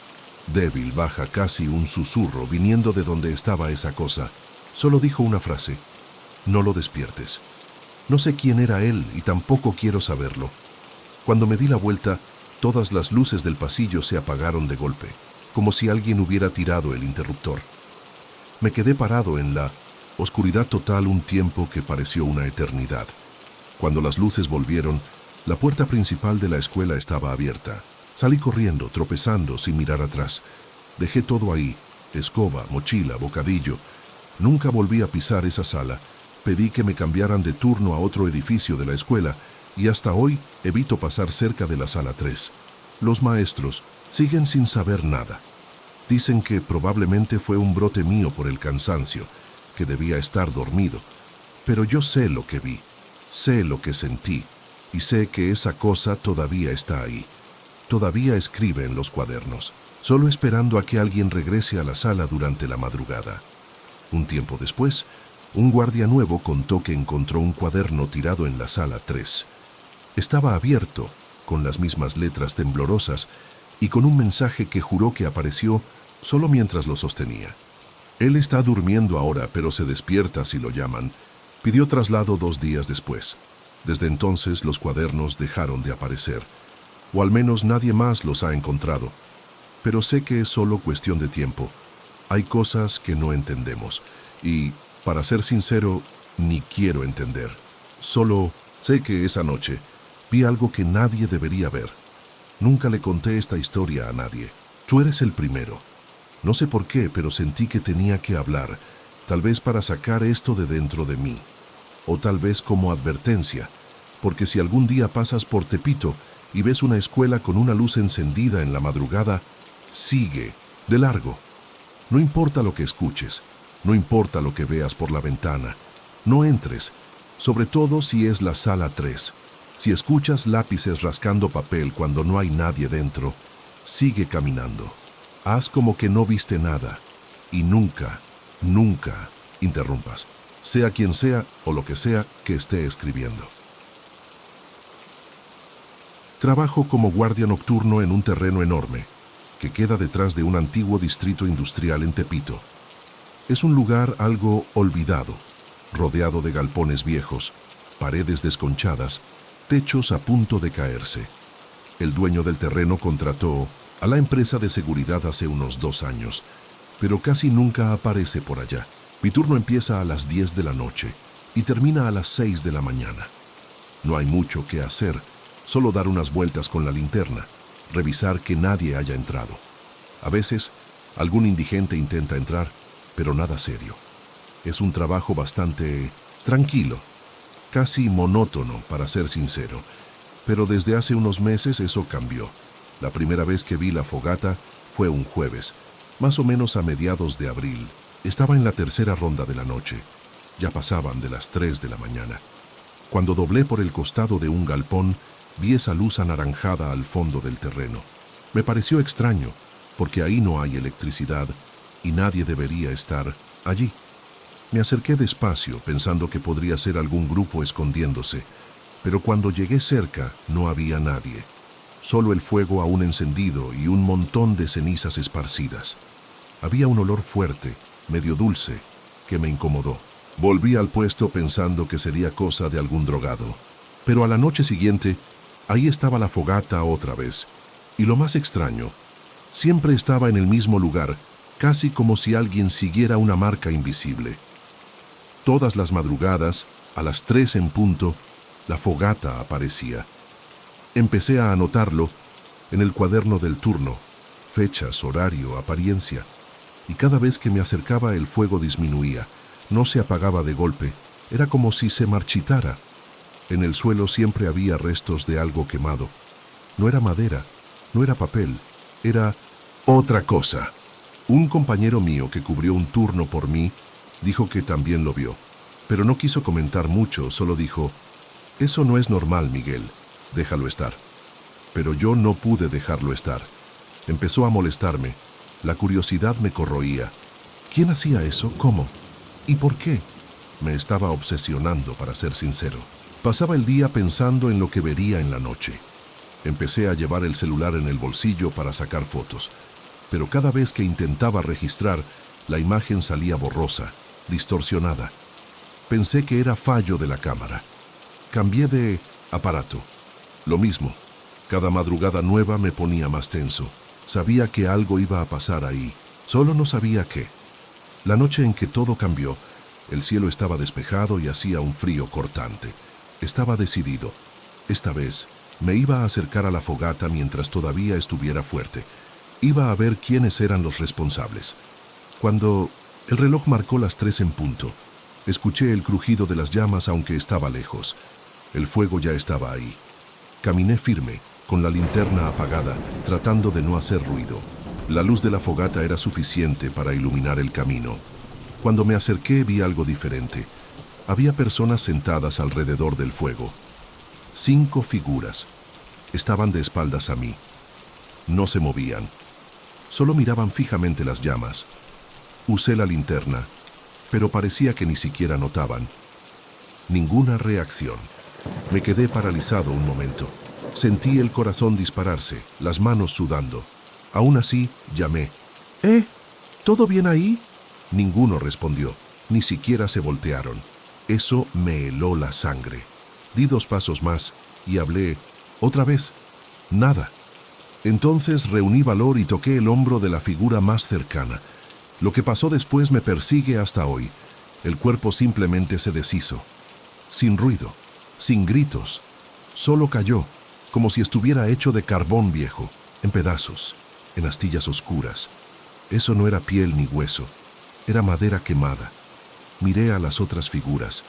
Débil, baja, casi un susurro, viniendo de donde estaba esa cosa. Solo dijo una frase. No lo despiertes. No sé quién era él y tampoco quiero saberlo. Cuando me di la vuelta, todas las luces del pasillo se apagaron de golpe, como si alguien hubiera tirado el interruptor. Me quedé parado en la oscuridad total un tiempo que pareció una eternidad. Cuando las luces volvieron, la puerta principal de la escuela estaba abierta. Salí corriendo, tropezando, sin mirar atrás. Dejé todo ahí, escoba, mochila, bocadillo. Nunca volví a pisar esa sala. Pedí que me cambiaran de turno a otro edificio de la escuela y hasta hoy evito pasar cerca de la sala 3. Los maestros siguen sin saber nada. Dicen que probablemente fue un brote mío por el cansancio, que debía estar dormido. Pero yo sé lo que vi, sé lo que sentí y sé que esa cosa todavía está ahí. Todavía escribe en los cuadernos, solo esperando a que alguien regrese a la sala durante la madrugada. Un tiempo después, un guardia nuevo contó que encontró un cuaderno tirado en la sala 3. Estaba abierto, con las mismas letras temblorosas y con un mensaje que juró que apareció solo mientras lo sostenía. Él está durmiendo ahora, pero se despierta si lo llaman. Pidió traslado 2 días después. Desde entonces los cuadernos dejaron de aparecer. O al menos nadie más los ha encontrado. Pero sé que es solo cuestión de tiempo. Hay cosas que no entendemos. Y, para ser sincero, ni quiero entender. Solo sé que esa noche vi algo que nadie debería ver. Nunca le conté esta historia a nadie. Tú eres el primero. No sé por qué, pero sentí que tenía que hablar. Tal vez para sacar esto de dentro de mí. O tal vez como advertencia. Porque si algún día pasas por Tepito y ves una escuela con una luz encendida en la madrugada, sigue, de largo. No importa lo que escuches, no importa lo que veas por la ventana, no entres, sobre todo si es la sala 3. Si escuchas lápices rascando papel cuando no hay nadie dentro, sigue caminando. Haz como que no viste nada y nunca, Nunca interrumpas, sea quien sea o lo que sea que esté escribiendo. Trabajo como guardia nocturno en un terreno enorme que queda detrás de un antiguo distrito industrial en Tepito. Es un lugar algo olvidado, rodeado de galpones viejos, paredes desconchadas, techos a punto de caerse. El dueño del terreno contrató a la empresa de seguridad hace unos 2 años, pero casi nunca aparece por allá. Mi turno empieza a las 10 de la noche y termina a las 6 de la mañana. No hay mucho que hacer, solo dar unas vueltas con la linterna, revisar que nadie haya entrado. A veces, algún indigente intenta entrar, pero nada serio. Es un trabajo bastante tranquilo, casi monótono, para ser sincero, pero desde hace unos meses eso cambió. La primera vez que vi la fogata fue un jueves, más o menos a mediados de abril. Estaba en la tercera ronda de la noche. Ya pasaban de las 3 de la mañana. Cuando doblé por el costado de un galpón, vi esa luz anaranjada al fondo del terreno. Me pareció extraño, porque ahí no hay electricidad y nadie debería estar allí. Me acerqué despacio, pensando que podría ser algún grupo escondiéndose, pero cuando llegué cerca no había nadie. Solo el fuego aún encendido y un montón de cenizas esparcidas. Había un olor fuerte, medio dulce, que me incomodó. Volví al puesto pensando que sería cosa de algún drogado. Pero a la noche siguiente, ahí estaba la fogata otra vez. Y lo más extraño, siempre estaba en el mismo lugar, casi como si alguien siguiera una marca invisible. Todas las madrugadas, a las 3 en punto, la fogata aparecía. Empecé a anotarlo en el cuaderno del turno, fechas, horario, apariencia, y cada vez que me acercaba el fuego disminuía, no se apagaba de golpe, era como si se marchitara. En el suelo siempre había restos de algo quemado. No era madera, no era papel, era otra cosa. Un compañero mío que cubrió un turno por mí dijo que también lo vio, pero no quiso comentar mucho, solo dijo: «Eso no es normal, Miguel, déjalo estar». Pero yo no pude dejarlo estar. Empezó a molestarme, la curiosidad me corroía. ¿Quién hacía eso? ¿Cómo? ¿Y por qué? Me estaba obsesionando, para ser sincero. Pasaba el día pensando en lo que vería en la noche. Empecé a llevar el celular en el bolsillo para sacar fotos, pero cada vez que intentaba registrar, la imagen salía borrosa, distorsionada. Pensé que era fallo de la cámara. Cambié de aparato. Lo mismo. Cada madrugada nueva me ponía más tenso. Sabía que algo iba a pasar ahí, solo no sabía qué. La noche en que todo cambió, el cielo estaba despejado y hacía un frío cortante. Estaba decidido. Esta vez me iba a acercar a la fogata mientras todavía estuviera fuerte. Iba a ver quiénes eran los responsables. Cuando el reloj marcó las 3 en punto, escuché el crujido de las llamas aunque estaba lejos. El fuego ya estaba ahí. Caminé firme, con la linterna apagada, tratando de no hacer ruido. La luz de la fogata era suficiente para iluminar el camino. Cuando me acerqué vi algo diferente. Había personas sentadas alrededor del fuego. 5 figuras. Estaban de espaldas a mí. No se movían. Solo miraban fijamente las llamas. Usé la linterna, pero parecía que ni siquiera notaban. Ninguna reacción. Me quedé paralizado un momento. Sentí el corazón dispararse, las manos sudando. Aún así, llamé. ¿Todo bien ahí? Ninguno respondió, ni siquiera se voltearon. Eso me heló la sangre. Di 2 pasos más y hablé otra vez. Nada. Entonces reuní valor y toqué el hombro de la figura más cercana. Lo que pasó después me persigue hasta hoy. El cuerpo simplemente se deshizo. Sin ruido, sin gritos. Solo cayó, como si estuviera hecho de carbón viejo, en pedazos, en astillas oscuras. Eso no era piel ni hueso, era madera quemada. Miré a las otras figuras,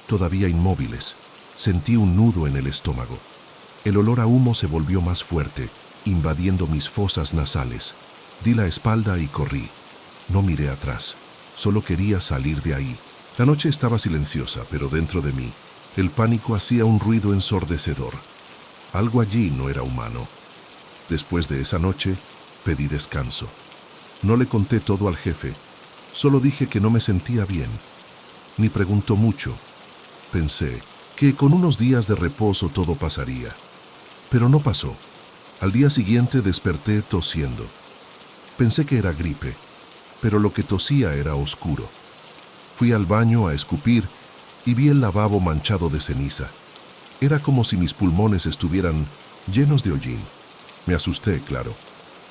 todavía inmóviles. Sentí un nudo en el estómago. El olor a humo se volvió más fuerte, invadiendo mis fosas nasales. Di la espalda y corrí. No miré atrás, solo quería salir de ahí. La noche estaba silenciosa, pero dentro de mí, el pánico hacía un ruido ensordecedor. Algo allí no era humano. Después de esa noche, pedí descanso. No le conté todo al jefe, Solo dije que no me sentía bien. Ni preguntó mucho. Pensé que con unos días de reposo todo pasaría. Pero no pasó. Al día siguiente desperté tosiendo. Pensé que era gripe, pero lo que tosía era oscuro. Fui al baño a escupir y vi el lavabo manchado de ceniza. Era como si mis pulmones estuvieran llenos de hollín. Me asusté, claro.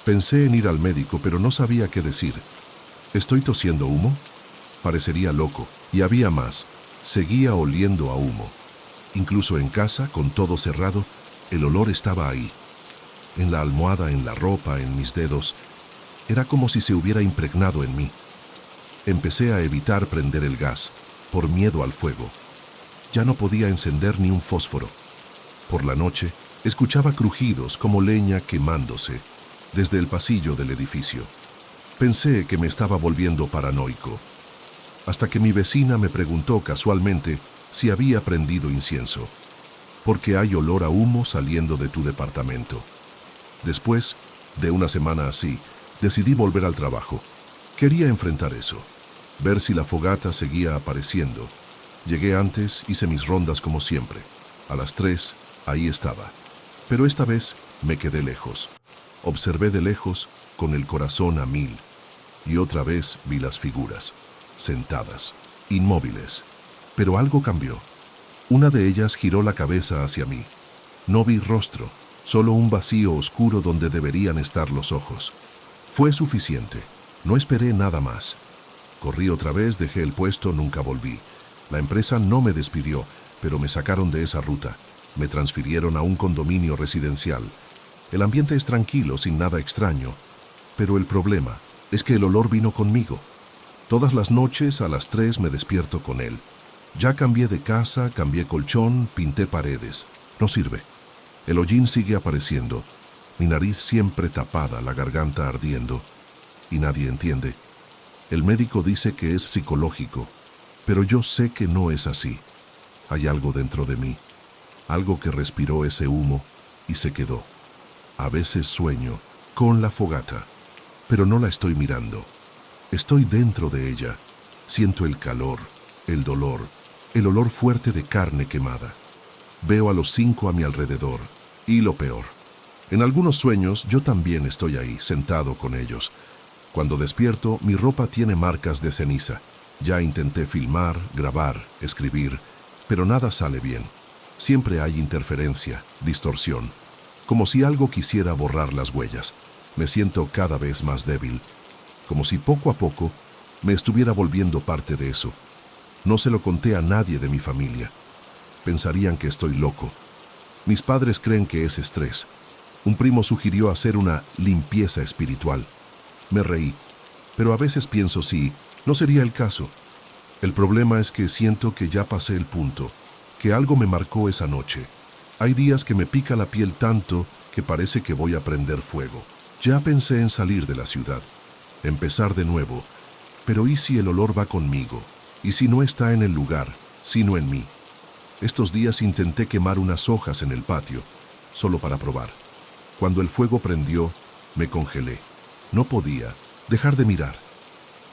Pensé en ir al médico, pero no sabía qué decir. ¿Estoy tosiendo humo? Parecería loco. Y había más. Seguía oliendo a humo. Incluso en casa, con todo cerrado, el olor estaba ahí. En la almohada, en la ropa, en mis dedos. Era como si se hubiera impregnado en mí. Empecé a evitar prender el gas, por miedo al fuego. Ya no podía encender ni un fósforo. Por la noche, escuchaba crujidos como leña quemándose desde el pasillo del edificio. Pensé que me estaba volviendo paranoico, hasta que mi vecina me preguntó casualmente si había prendido incienso, porque hay olor a humo saliendo de tu departamento. Después de una semana así, decidí volver al trabajo. Quería enfrentar eso, ver si la fogata seguía apareciendo. Llegué antes, hice mis rondas como siempre. A las 3, ahí estaba. Pero esta vez me quedé lejos. Observé de lejos, con el corazón a 1000. Y otra vez vi las figuras, sentadas, inmóviles. Pero algo cambió. Una de ellas giró la cabeza hacia mí. No vi rostro, solo un vacío oscuro donde deberían estar los ojos. Fue suficiente. No esperé nada más. Corrí otra vez, dejé el puesto, nunca volví. La empresa no me despidió, pero me sacaron de esa ruta. Me transfirieron a un condominio residencial. El ambiente es tranquilo, sin nada extraño. Pero el problema es que el olor vino conmigo. Todas las noches a las 3 me despierto con él. Ya cambié de casa, cambié colchón, pinté paredes. No sirve. El hollín sigue apareciendo. Mi nariz siempre tapada, la garganta ardiendo. Y nadie entiende. El médico dice que es psicológico, pero yo sé que no es así. Hay algo dentro de mí, algo que respiró ese humo y se quedó. A veces sueño con la fogata, pero no la estoy mirando. Estoy dentro de ella. Siento el calor, el dolor, el olor fuerte de carne quemada. Veo a los 5 a mi alrededor, y lo peor. En algunos sueños yo también estoy ahí, sentado con ellos. Cuando despierto, mi ropa tiene marcas de ceniza. Ya intenté filmar, grabar, escribir, pero nada sale bien. Siempre hay interferencia, distorsión, como si algo quisiera borrar las huellas. Me siento cada vez más débil, como si poco a poco me estuviera volviendo parte de eso. No se lo conté a nadie de mi familia. Pensarían que estoy loco. Mis padres creen que es estrés. Un primo sugirió hacer una limpieza espiritual. Me reí, pero a veces pienso si no sería el caso. El problema es que siento que ya pasé el punto, que algo me marcó esa noche. Hay días que me pica la piel tanto que parece que voy a prender fuego. Ya pensé en salir de la ciudad, empezar de nuevo, pero ¿y si el olor va conmigo? ¿Y si no está en el lugar, sino en mí? Estos días intenté quemar unas hojas en el patio, solo para probar. Cuando el fuego prendió, me congelé. No podía dejar de mirar.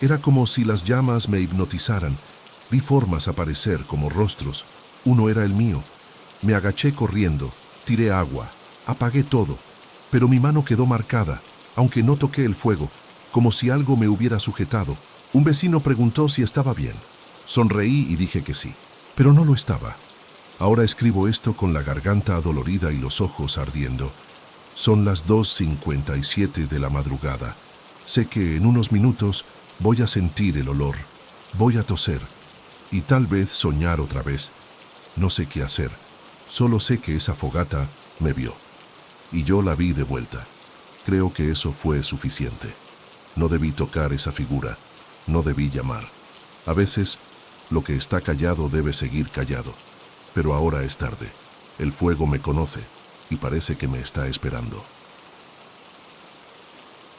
Era como si las llamas me hipnotizaran. Vi formas aparecer como rostros. Uno era el mío. Me agaché corriendo, tiré agua, apagué todo. Pero mi mano quedó marcada, aunque no toqué el fuego, como si algo me hubiera sujetado. Un vecino preguntó si estaba bien. Sonreí y dije que sí, pero no lo estaba. Ahora escribo esto con la garganta adolorida y los ojos ardiendo. Son las 2:57 de la madrugada. Sé que en unos minutos voy a sentir el olor, voy a toser y tal vez soñar otra vez. No sé qué hacer, solo sé que esa fogata me vio y yo la vi de vuelta. Creo que eso fue suficiente. No debí tocar esa figura, no debí llamar. A veces, lo que está callado debe seguir callado, pero ahora es tarde. El fuego me conoce y parece que me está esperando.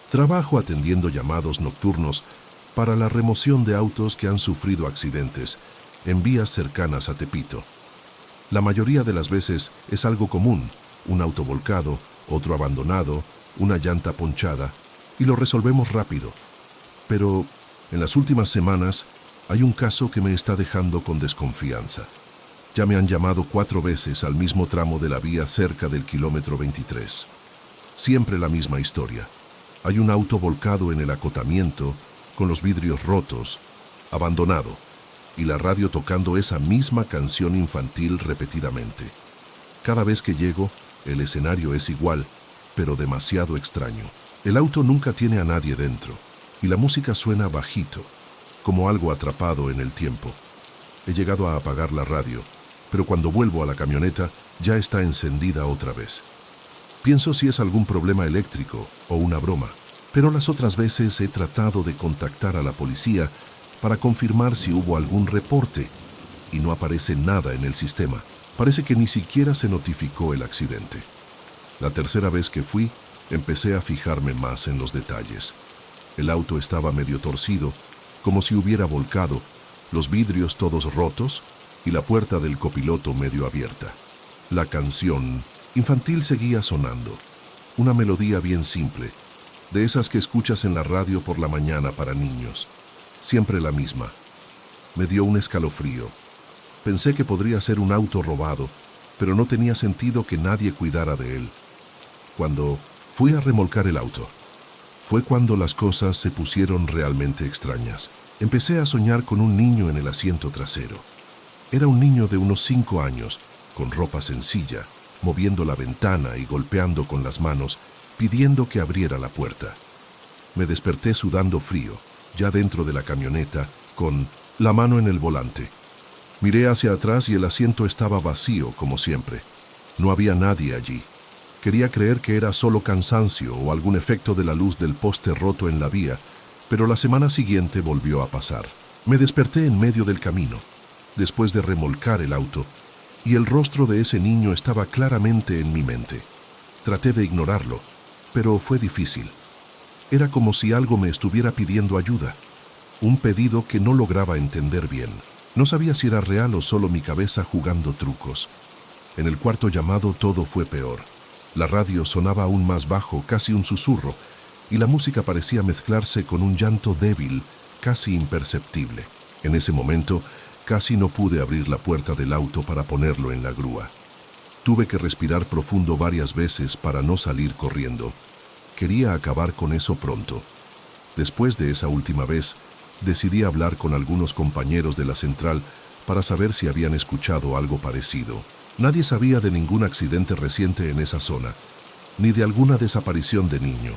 Trabajo atendiendo llamados nocturnos para la remoción de autos que han sufrido accidentes en vías cercanas a Tepito. La mayoría de las veces es algo común, un auto volcado, otro abandonado, una llanta ponchada, y lo resolvemos rápido. Pero En las últimas semanas hay un caso que me está dejando con desconfianza. Ya me han llamado 4 veces al mismo tramo de la vía cerca del kilómetro 23. Siempre la misma historia. Hay un auto volcado en el acotamiento, con los vidrios rotos, abandonado, y la radio tocando esa misma canción infantil repetidamente. Cada vez que llego, el escenario es igual, pero demasiado extraño. El auto nunca tiene a nadie dentro, y la música suena bajito, como algo atrapado en el tiempo. He llegado a apagar la radio, pero cuando vuelvo a la camioneta, ya está encendida otra vez. Pienso si es algún problema eléctrico o una broma, pero las otras veces he tratado de contactar a la policía para confirmar si hubo algún reporte, y no aparece nada en el sistema. Parece que ni siquiera se notificó el accidente. La tercera vez que fui, empecé a fijarme más en los detalles. El auto estaba medio torcido, como si hubiera volcado, los vidrios todos rotos y la puerta del copiloto medio abierta. La canción infantil seguía sonando, una melodía bien simple, de esas que escuchas en la radio por la mañana para niños. Siempre la misma. Me dio un escalofrío. Pensé que podría ser un auto robado, pero no tenía sentido que nadie cuidara de él. Cuando fui a remolcar el auto, fue cuando las cosas se pusieron realmente extrañas. Empecé a soñar con un niño en el asiento trasero. Era un niño de unos 5 años, con ropa sencilla, moviendo la ventana y golpeando con las manos, pidiendo que abriera la puerta. Me desperté sudando frío, ya dentro de la camioneta, con la mano en el volante. Miré hacia atrás y el asiento estaba vacío, como siempre. No había nadie allí. Quería creer que era solo cansancio o algún efecto de la luz del poste roto en la vía, pero la semana siguiente volvió a pasar. Me desperté en medio del camino, después de remolcar el auto, y el rostro de ese niño estaba claramente en mi mente. Traté de ignorarlo, pero fue difícil. Era como si algo me estuviera pidiendo ayuda, un pedido que no lograba entender bien. No sabía si era real o solo mi cabeza jugando trucos. En el cuarto llamado todo fue peor. La radio sonaba aún más bajo, casi un susurro, y la música parecía mezclarse con un llanto débil, casi imperceptible. En ese momento, casi no pude abrir la puerta del auto para ponerlo en la grúa. Tuve que respirar profundo varias veces para no salir corriendo. Quería acabar con eso pronto. Después de esa última vez, decidí hablar con algunos compañeros de la central para saber si habían escuchado algo parecido. Nadie sabía de ningún accidente reciente en esa zona, ni de alguna desaparición de niño.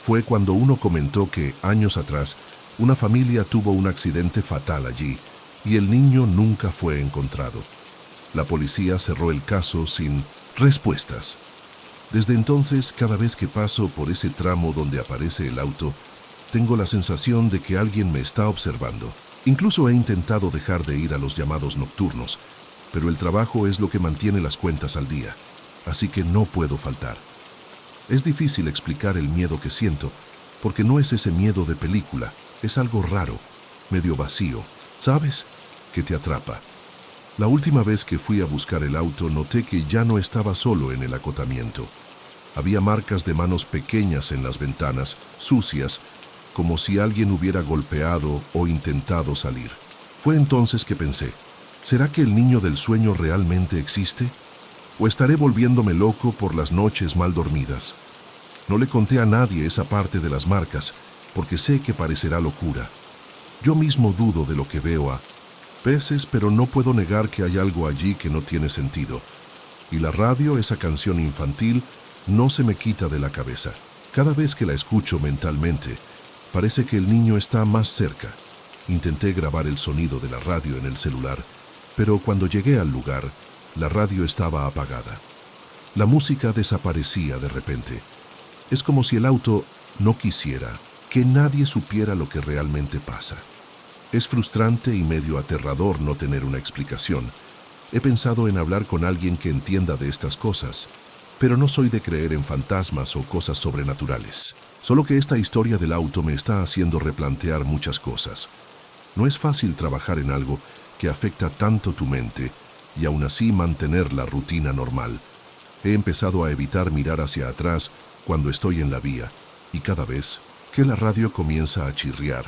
Fue cuando uno comentó que, años atrás, una familia tuvo un accidente fatal allí, y el niño nunca fue encontrado. La policía cerró el caso sin respuestas. Desde entonces, cada vez que paso por ese tramo donde aparece el auto, tengo la sensación de que alguien me está observando. Incluso he intentado dejar de ir a los llamados nocturnos, pero el trabajo es lo que mantiene las cuentas al día, así que no puedo faltar. Es difícil explicar el miedo que siento, porque no es ese miedo de película, es algo raro, medio vacío, ¿sabes? Que te atrapa. La última vez que fui a buscar el auto noté que ya no estaba solo en el acotamiento. Había marcas de manos pequeñas en las ventanas, sucias, como si alguien hubiera golpeado o intentado salir. Fue entonces que pensé, ¿será que el niño del sueño realmente existe? ¿O estaré volviéndome loco por las noches mal dormidas? No le conté a nadie esa parte de las marcas, porque sé que parecerá locura. Yo mismo dudo de lo que veo a veces, pero no puedo negar que hay algo allí que no tiene sentido. Y la radio, esa canción infantil, no se me quita de la cabeza. Cada vez que la escucho mentalmente, parece que el niño está más cerca. Intenté grabar el sonido de la radio en el celular, pero cuando llegué al lugar, la radio estaba apagada. La música desaparecía de repente. Es como si el auto no quisiera que nadie supiera lo que realmente pasa. Es frustrante y medio aterrador no tener una explicación. He pensado en hablar con alguien que entienda de estas cosas, pero no soy de creer en fantasmas o cosas sobrenaturales. Solo que esta historia del auto me está haciendo replantear muchas cosas. No es fácil trabajar en algo que afecta tanto tu mente y aún así mantener la rutina normal. He empezado a evitar mirar hacia atrás cuando estoy en la vía y cada vez que la radio comienza a chirriar,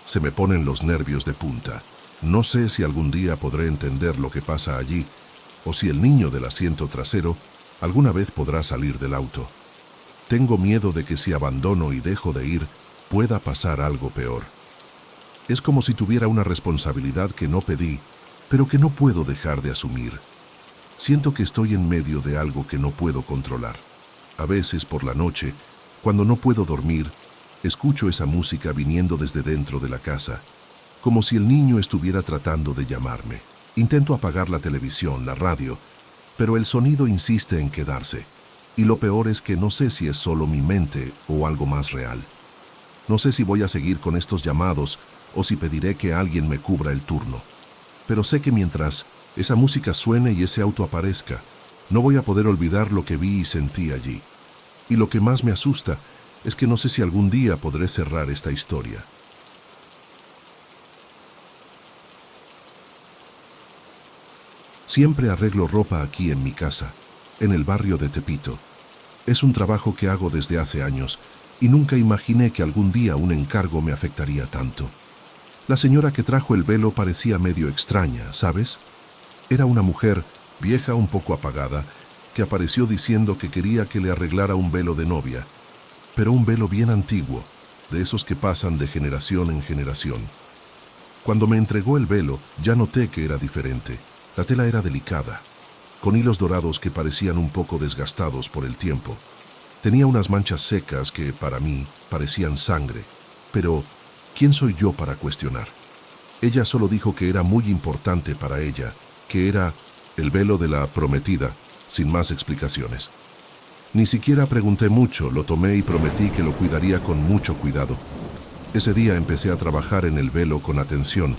Se me ponen los nervios de punta. No sé si algún día podré entender lo que pasa allí, o si el niño del asiento trasero alguna vez podrá salir del auto. Tengo miedo de que si abandono y dejo de ir, pueda pasar algo peor. Es como si tuviera una responsabilidad que no pedí, pero que no puedo dejar de asumir. Siento que estoy en medio de algo que no puedo controlar. A veces, por la noche, cuando no puedo dormir, escucho esa música viniendo desde dentro de la casa, como si el niño estuviera tratando de llamarme. Intento apagar la televisión, la radio, pero el sonido insiste en quedarse. Y lo peor es que no sé si es solo mi mente o algo más real. No sé si voy a seguir con estos llamados o si pediré que alguien me cubra el turno. Pero sé que mientras esa música suene y ese auto aparezca, no voy a poder olvidar lo que vi y sentí allí. Y lo que más me asusta es que no sé si algún día podré cerrar esta historia. Siempre arreglo ropa aquí en mi casa, en el barrio de Tepito. Es un trabajo que hago desde hace años y nunca imaginé que algún día un encargo me afectaría tanto. La señora que trajo el velo parecía medio extraña, ¿sabes? Era una mujer vieja, un poco apagada, que apareció diciendo que quería que le arreglara un velo de novia, pero un velo bien antiguo, de esos que pasan de generación en generación. Cuando me entregó el velo, ya noté que era diferente. La tela era delicada, con hilos dorados que parecían un poco desgastados por el tiempo. Tenía unas manchas secas que, para mí, parecían sangre, pero ¿quién soy yo para cuestionar? Ella solo dijo que era muy importante para ella, que era el velo de la prometida, sin más explicaciones. Ni siquiera pregunté mucho, lo tomé y prometí que lo cuidaría con mucho cuidado. Ese día empecé a trabajar en el velo con atención,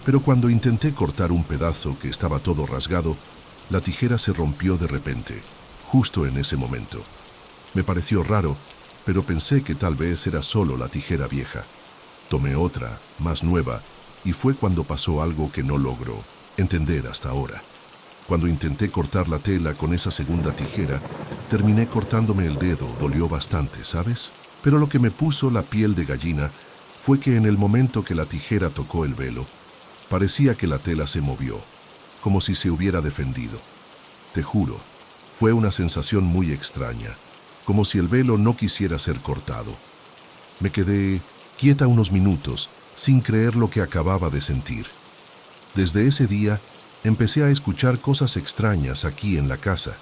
pero cuando intenté cortar un pedazo que estaba todo rasgado, la tijera se rompió de repente, justo en ese momento. Me pareció raro, pero pensé que tal vez era solo la tijera vieja. Tomé otra, más nueva, y fue cuando pasó algo que no logro entender hasta ahora. Cuando intenté cortar la tela con esa segunda tijera, terminé cortándome el dedo, dolió bastante, ¿sabes? Pero lo que me puso la piel de gallina fue que en el momento que la tijera tocó el velo, parecía que la tela se movió, como si se hubiera defendido. Te juro, fue una sensación muy extraña, como si el velo no quisiera ser cortado. Me quedé quieta unos minutos, sin creer lo que acababa de sentir. Desde ese día, empecé a escuchar cosas extrañas aquí en la casa.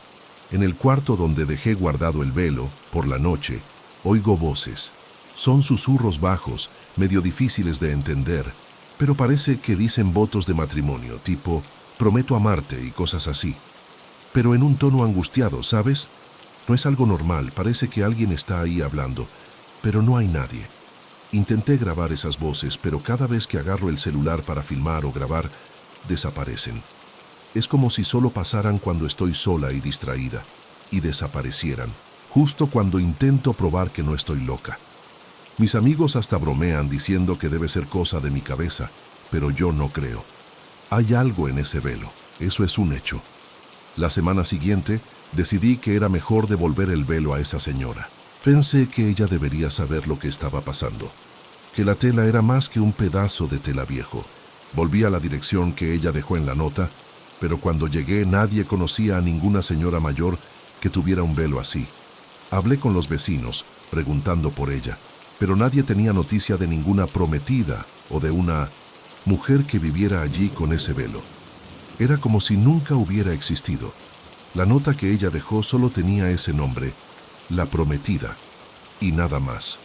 En el cuarto donde dejé guardado el velo, por la noche, oigo voces. Son susurros bajos, medio difíciles de entender, pero parece que dicen votos de matrimonio, tipo, prometo amarte y cosas así. Pero en un tono angustiado, ¿sabes? No es algo normal, parece que alguien está ahí hablando, pero no hay nadie. Intenté grabar esas voces, pero cada vez que agarro el celular para filmar o grabar, desaparecen. Es como si solo pasaran cuando estoy sola y distraída, y desaparecieran, justo cuando intento probar que no estoy loca. Mis amigos hasta bromean diciendo que debe ser cosa de mi cabeza, pero yo no creo. Hay algo en ese velo, eso es un hecho. La semana siguiente, decidí que era mejor devolver el velo a esa señora. Pensé que ella debería saber lo que estaba pasando, que la tela era más que un pedazo de tela viejo. Volví a la dirección que ella dejó en la nota, pero cuando llegué nadie conocía a ninguna señora mayor que tuviera un velo así. Hablé con los vecinos, preguntando por ella, pero nadie tenía noticia de ninguna prometida o de una mujer que viviera allí con ese velo. Era como si nunca hubiera existido. La nota que ella dejó solo tenía ese nombre, La Prometida, y nada más.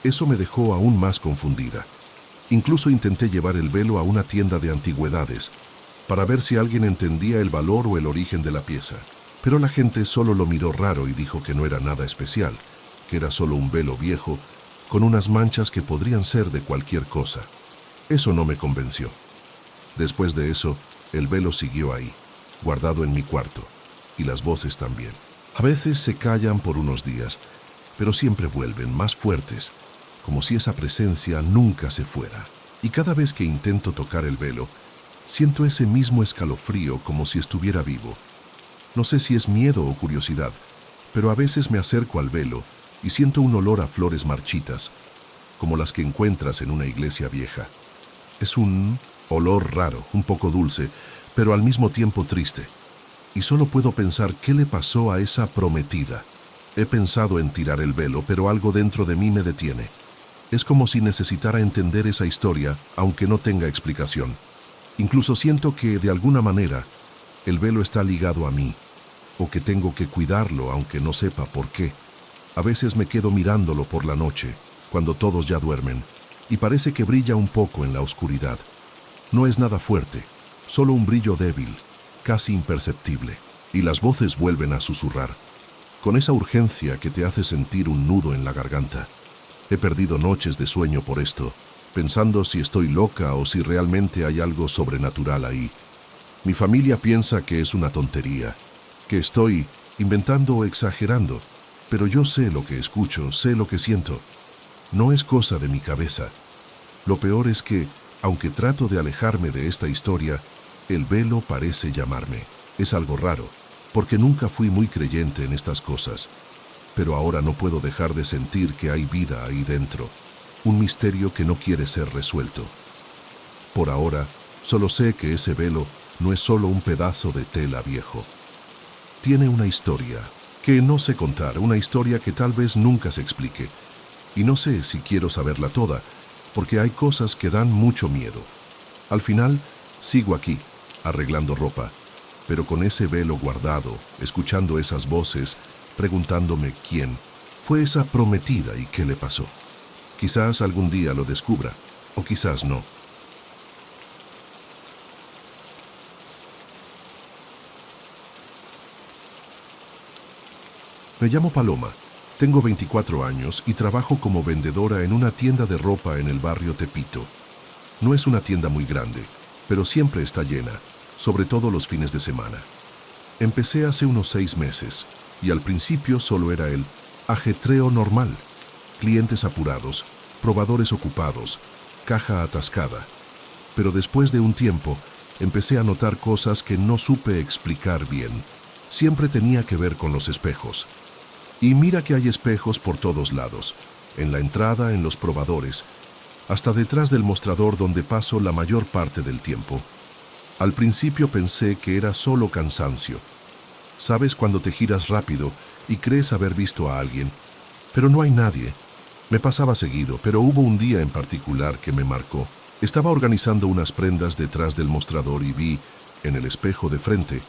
Eso me dejó aún más confundida. Incluso intenté llevar el velo a una tienda de antigüedades para ver si alguien entendía el valor o el origen de la pieza. Pero la gente solo lo miró raro y dijo que no era nada especial, que era solo un velo viejo con unas manchas que podrían ser de cualquier cosa. Eso no me convenció. Después de eso, el velo siguió ahí, guardado en mi cuarto, y las voces también. A veces se callan por unos días, pero siempre vuelven más fuertes, como si esa presencia nunca se fuera. Y cada vez que intento tocar el velo, siento ese mismo escalofrío como si estuviera vivo. No sé si es miedo o curiosidad, pero a veces me acerco al velo y siento un olor a flores marchitas, como las que encuentras en una iglesia vieja. Es un olor raro, un poco dulce, pero al mismo tiempo triste. Y solo puedo pensar qué le pasó a esa prometida. He pensado en tirar el velo, pero algo dentro de mí me detiene. Es como si necesitara entender esa historia, aunque no tenga explicación. Incluso siento que, de alguna manera, el velo está ligado a mí, o que tengo que cuidarlo, aunque no sepa por qué. A veces me quedo mirándolo por la noche, cuando todos ya duermen, y parece que brilla un poco en la oscuridad. No es nada fuerte, solo un brillo débil, casi imperceptible, y las voces vuelven a susurrar, con esa urgencia que te hace sentir un nudo en la garganta. He perdido noches de sueño por esto, pensando si estoy loca o si realmente hay algo sobrenatural ahí. Mi familia piensa que es una tontería, que estoy inventando o exagerando, pero yo sé lo que escucho, sé lo que siento. No es cosa de mi cabeza. Lo peor es que, aunque trato de alejarme de esta historia, el velo parece llamarme. Es algo raro, porque nunca fui muy creyente en estas cosas. Pero ahora no puedo dejar de sentir que hay vida ahí dentro, un misterio que no quiere ser resuelto. Por ahora, solo sé que ese velo no es solo un pedazo de tela viejo. Tiene una historia que no sé contar, una historia que tal vez nunca se explique. Y no sé si quiero saberla toda, porque hay cosas que dan mucho miedo. Al final, sigo aquí, arreglando ropa, pero con ese velo guardado, escuchando esas voces, preguntándome quién fue esa prometida y qué le pasó. Quizás algún día lo descubra, o quizás no. Me llamo Paloma, tengo 24 años y trabajo como vendedora en una tienda de ropa en el barrio Tepito. No es una tienda muy grande, pero siempre está llena, sobre todo los fines de semana. Empecé hace unos 6 meses, y al principio solo era el ajetreo normal. Clientes apurados, probadores ocupados, caja atascada. Pero después de un tiempo, empecé a notar cosas que no supe explicar bien. Siempre tenía que ver con los espejos. Y mira que hay espejos por todos lados, en la entrada, en los probadores, hasta detrás del mostrador donde paso la mayor parte del tiempo. Al principio pensé que era solo cansancio. ¿Sabes cuando te giras rápido y crees haber visto a alguien, pero no hay nadie? Me pasaba seguido, pero hubo un día en particular que me marcó. Estaba organizando unas prendas detrás del mostrador y vi, en el espejo de frente,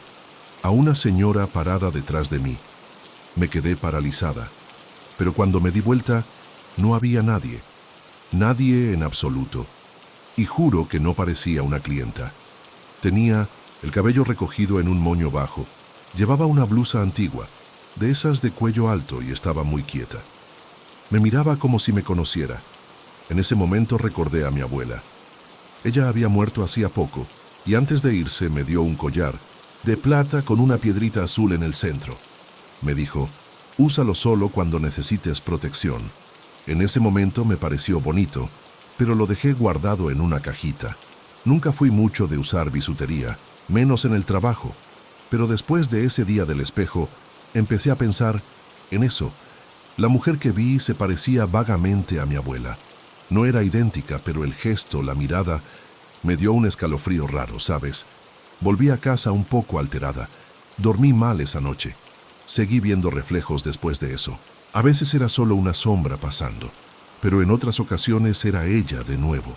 a una señora parada detrás de mí. Me quedé paralizada, pero cuando me di vuelta, no había nadie. Nadie en absoluto. Y juro que no parecía una clienta. Tenía el cabello recogido en un moño bajo. Llevaba una blusa antigua, de esas de cuello alto, y estaba muy quieta. Me miraba como si me conociera. En ese momento recordé a mi abuela. Ella había muerto hacía poco, y antes de irse me dio un collar, de plata con una piedrita azul en el centro. Me dijo, úsalo solo cuando necesites protección. En ese momento me pareció bonito, pero lo dejé guardado en una cajita. Nunca fui mucho de usar bisutería, menos en el trabajo. Pero después de ese día del espejo, empecé a pensar en eso. La mujer que vi se parecía vagamente a mi abuela. No era idéntica, pero el gesto, la mirada, me dio un escalofrío raro, ¿sabes? Volví a casa un poco alterada. Dormí mal esa noche. Seguí viendo reflejos después de eso. A veces era solo una sombra pasando, pero en otras ocasiones era ella de nuevo.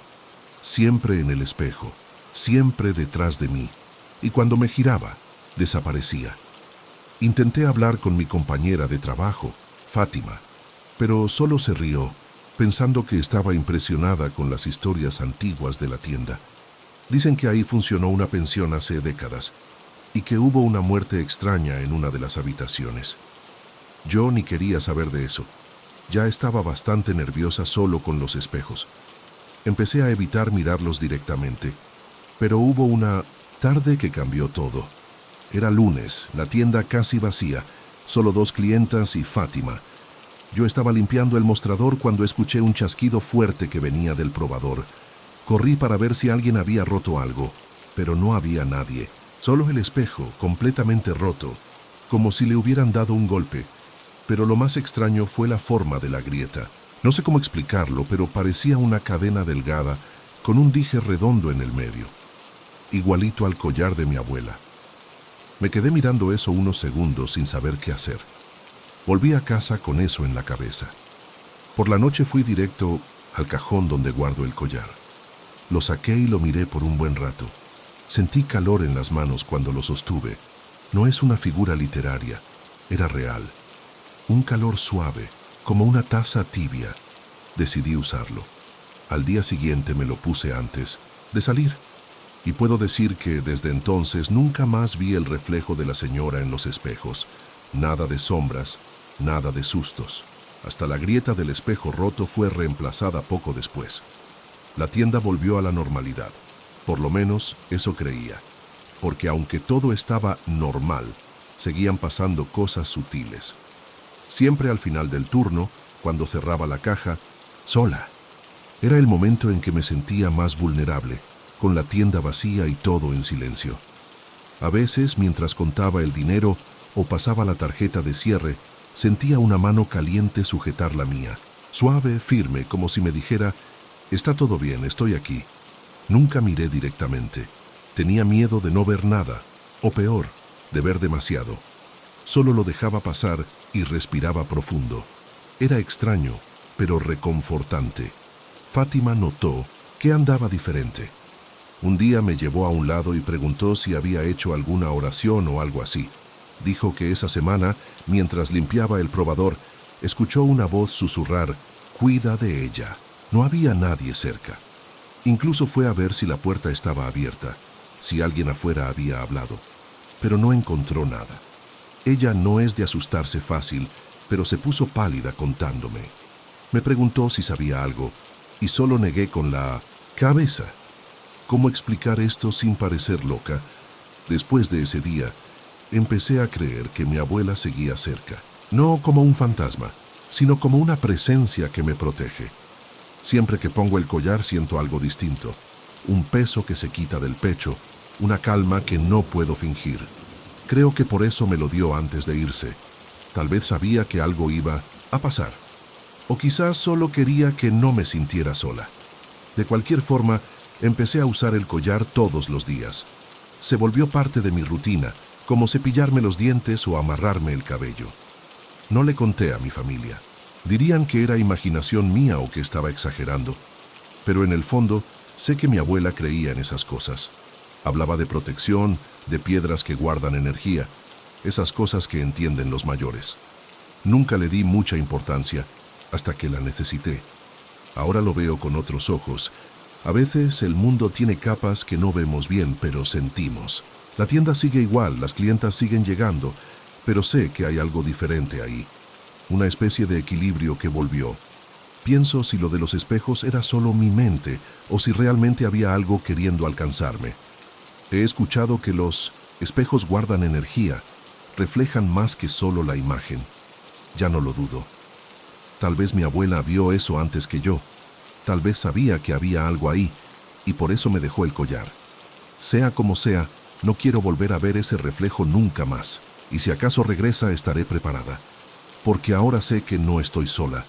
Siempre en el espejo, siempre detrás de mí. Y cuando me giraba, desaparecía. Intenté hablar con mi compañera de trabajo, Fátima, pero solo se rió, pensando que estaba impresionada con las historias antiguas de la tienda. Dicen que ahí funcionó una pensión hace décadas y que hubo una muerte extraña en una de las habitaciones. Yo ni quería saber de eso. Ya estaba bastante nerviosa solo con los espejos. Empecé a evitar mirarlos directamente, pero hubo una tarde que cambió todo. Era lunes, la tienda casi vacía, solo 2 clientas y Fátima. Yo estaba limpiando el mostrador cuando escuché un chasquido fuerte que venía del probador. Corrí para ver si alguien había roto algo, pero no había nadie. Solo el espejo, completamente roto, como si le hubieran dado un golpe. Pero lo más extraño fue la forma de la grieta. No sé cómo explicarlo, pero parecía una cadena delgada con un dije redondo en el medio, igualito al collar de mi abuela. Me quedé mirando eso unos segundos sin saber qué hacer. Volví a casa con eso en la cabeza. Por la noche fui directo al cajón donde guardo el collar. Lo saqué y lo miré por un buen rato. Sentí calor en las manos cuando lo sostuve. No es una figura literaria, era real. Un calor suave, como una taza tibia. Decidí usarlo. Al día siguiente me lo puse antes de salir. Y puedo decir que desde entonces nunca más vi el reflejo de la señora en los espejos. Nada de sombras, nada de sustos. Hasta la grieta del espejo roto fue reemplazada poco después. La tienda volvió a la normalidad. Por lo menos eso creía. Porque aunque todo estaba normal, seguían pasando cosas sutiles. Siempre al final del turno, cuando cerraba la caja, sola. Era el momento en que me sentía más vulnerable, con la tienda vacía y todo en silencio. A veces, mientras contaba el dinero o pasaba la tarjeta de cierre, sentía una mano caliente sujetar la mía, suave, firme, como si me dijera, «Está todo bien, estoy aquí». Nunca miré directamente. Tenía miedo de no ver nada, o peor, de ver demasiado. Solo lo dejaba pasar y respiraba profundo. Era extraño, pero reconfortante. Fátima notó que andaba diferente. Un día me llevó a un lado y preguntó si había hecho alguna oración o algo así. Dijo que esa semana, mientras limpiaba el probador, escuchó una voz susurrar, «Cuida de ella». No había nadie cerca. Incluso fue a ver si la puerta estaba abierta, si alguien afuera había hablado, pero no encontró nada. Ella no es de asustarse fácil, pero se puso pálida contándome. Me preguntó si sabía algo, y solo negué con la cabeza. ¿Cómo explicar esto sin parecer loca? Después de ese día, empecé a creer que mi abuela seguía cerca, no como un fantasma, sino como una presencia que me protege. Siempre que pongo el collar siento algo distinto, un peso que se quita del pecho, una calma que no puedo fingir. Creo que por eso me lo dio antes de irse. Tal vez sabía que algo iba a pasar. O quizás solo quería que no me sintiera sola. De cualquier forma, empecé a usar el collar todos los días. Se volvió parte de mi rutina, como cepillarme los dientes o amarrarme el cabello. No le conté a mi familia. Dirían que era imaginación mía o que estaba exagerando. Pero en el fondo, sé que mi abuela creía en esas cosas. Hablaba de protección, de piedras que guardan energía, esas cosas que entienden los mayores. Nunca le di mucha importancia hasta que la necesité. Ahora lo veo con otros ojos. A veces el mundo tiene capas que no vemos bien, pero sentimos. La tienda sigue igual, las clientas siguen llegando, pero sé que hay algo diferente ahí. Una especie de equilibrio que volvió. Pienso si lo de los espejos era solo mi mente o si realmente había algo queriendo alcanzarme. He escuchado que los espejos guardan energía, reflejan más que solo la imagen. Ya no lo dudo. Tal vez mi abuela vio eso antes que yo. Tal vez sabía que había algo ahí y por eso me dejó el collar. Sea como sea, no quiero volver a ver ese reflejo nunca más. Y si acaso regresa, estaré preparada. Porque ahora sé que no estoy sola.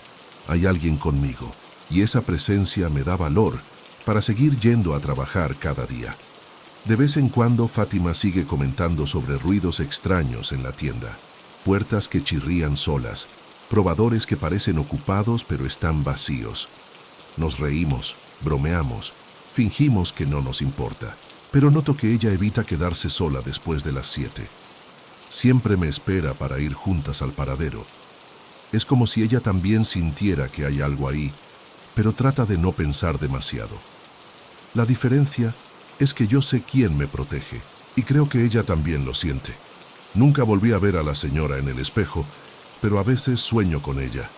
Hay alguien conmigo. Y esa presencia me da valor para seguir yendo a trabajar cada día. De vez en cuando Fátima sigue comentando sobre ruidos extraños en la tienda. Puertas que chirrían solas. Probadores que parecen ocupados pero están vacíos. Nos reímos, bromeamos, fingimos que no nos importa. Pero noto que ella evita quedarse sola después de las 7. Siempre me espera para ir juntas al paradero. Es como si ella también sintiera que hay algo ahí, pero trata de no pensar demasiado. La diferencia es que yo sé quién me protege, y creo que ella también lo siente. Nunca volví a ver a la señora en el espejo, pero a veces sueño con ella,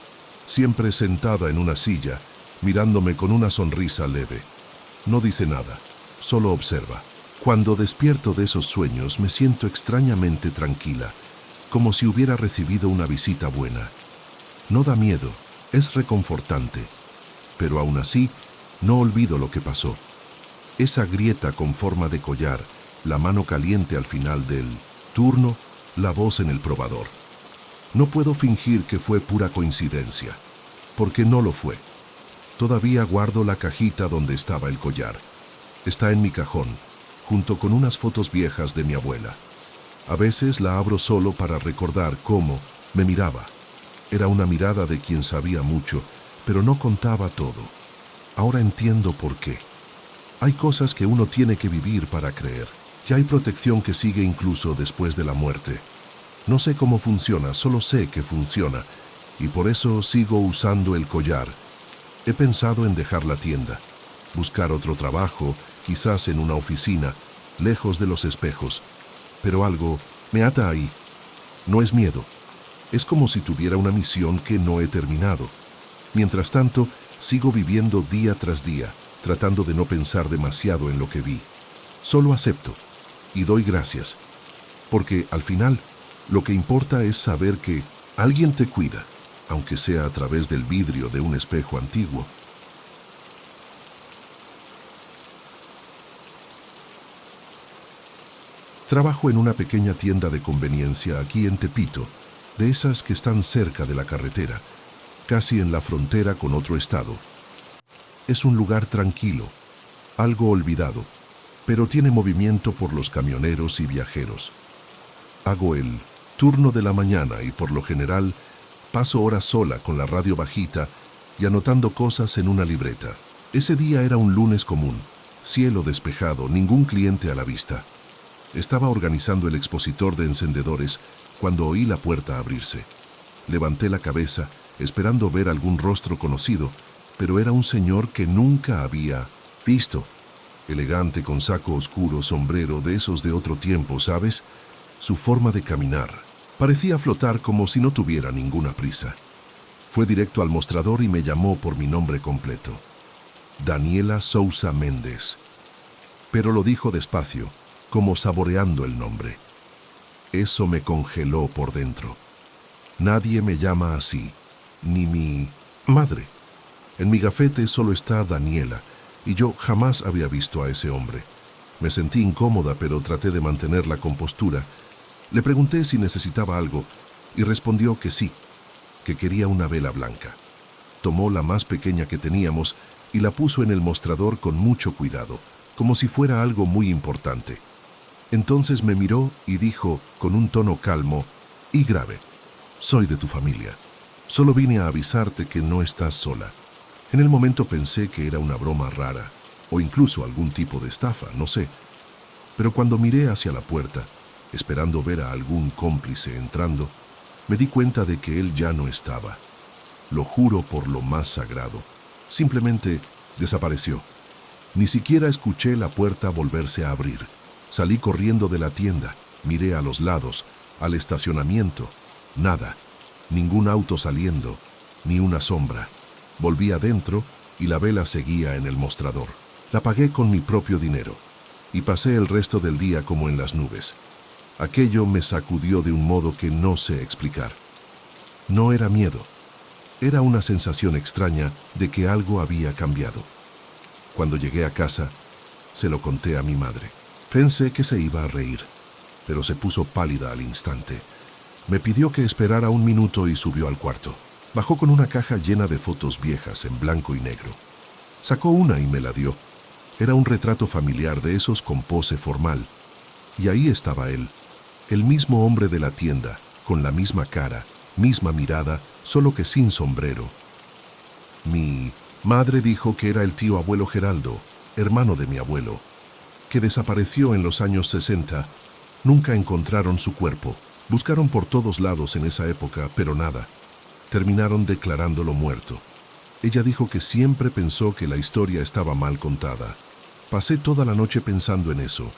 siempre sentada en una silla, mirándome con una sonrisa leve. No dice nada, solo observa. Cuando despierto de esos sueños me siento extrañamente tranquila, como si hubiera recibido una visita buena. No da miedo, es reconfortante, pero aún así no olvido lo que pasó. Esa grieta con forma de collar, la mano caliente al final del turno, la voz en el probador. No puedo fingir que fue pura coincidencia, porque no lo fue. Todavía guardo la cajita donde estaba el collar. Está en mi cajón, junto con unas fotos viejas de mi abuela. A veces la abro solo para recordar cómo me miraba. Era una mirada de quien sabía mucho, pero no contaba todo. Ahora entiendo por qué. Hay cosas que uno tiene que vivir para creer, que hay protección que sigue incluso después de la muerte. No sé cómo funciona, solo sé que funciona, y por eso sigo usando el collar. He pensado en dejar la tienda, buscar otro trabajo, quizás en una oficina, lejos de los espejos, pero algo me ata ahí. No es miedo, es como si tuviera una misión que no he terminado. Mientras tanto, sigo viviendo día tras día, tratando de no pensar demasiado en lo que vi. Solo acepto y doy gracias, porque al final lo que importa es saber que alguien te cuida, aunque sea a través del vidrio de un espejo antiguo. Trabajo en una pequeña tienda de conveniencia aquí en Tepito, de esas que están cerca de la carretera, casi en la frontera con otro estado. Es un lugar tranquilo, algo olvidado, pero tiene movimiento por los camioneros y viajeros. Hago el turno de la mañana y por lo general paso horas sola con la radio bajita y anotando cosas en una libreta. Ese día era un lunes común, cielo despejado, ningún cliente a la vista. Estaba organizando el expositor de encendedores cuando oí la puerta abrirse. Levanté la cabeza, esperando ver algún rostro conocido, pero era un señor que nunca había visto. Elegante, con saco oscuro, sombrero, de esos de otro tiempo, ¿sabes? Su forma de caminar parecía flotar como si no tuviera ninguna prisa. Fue directo al mostrador y me llamó por mi nombre completo. Daniela Sousa Méndez. Pero lo dijo despacio, como saboreando el nombre. Eso me congeló por dentro. Nadie me llama así, ni mi madre. En mi gafete solo está Daniela, y yo jamás había visto a ese hombre. Me sentí incómoda, pero traté de mantener la compostura. Le pregunté si necesitaba algo, y respondió que sí, que quería una vela blanca. Tomó la más pequeña que teníamos y la puso en el mostrador con mucho cuidado, como si fuera algo muy importante. Entonces me miró y dijo, con un tono calmo y grave: «Soy de tu familia. Solo vine a avisarte que no estás sola». En el momento pensé que era una broma rara, o incluso algún tipo de estafa, no sé. Pero cuando miré hacia la puerta, esperando ver a algún cómplice entrando, me di cuenta de que él ya no estaba. Lo juro por lo más sagrado. Simplemente desapareció. Ni siquiera escuché la puerta volverse a abrir. Salí corriendo de la tienda, miré a los lados, al estacionamiento. Nada. Ningún auto saliendo, ni una sombra. Volví adentro y la vela seguía en el mostrador. La pagué con mi propio dinero y pasé el resto del día como en las nubes. Aquello me sacudió de un modo que no sé explicar. No era miedo, era una sensación extraña de que algo había cambiado. Cuando llegué a casa, se lo conté a mi madre. Pensé que se iba a reír, pero se puso pálida al instante. Me pidió que esperara un minuto y subió al cuarto. Bajó con una caja llena de fotos viejas en blanco y negro. Sacó una y me la dio. Era un retrato familiar de esos con pose formal. Y ahí estaba él, el mismo hombre de la tienda, con la misma cara, misma mirada, solo que sin sombrero. Mi madre dijo que era el tío abuelo Geraldo, hermano de mi abuelo, que desapareció en los años 60. Nunca encontraron su cuerpo. Buscaron por todos lados en esa época, pero nada. Terminaron declarándolo muerto. Ella dijo que siempre pensó que la historia estaba mal contada. Pasé toda la noche pensando en eso.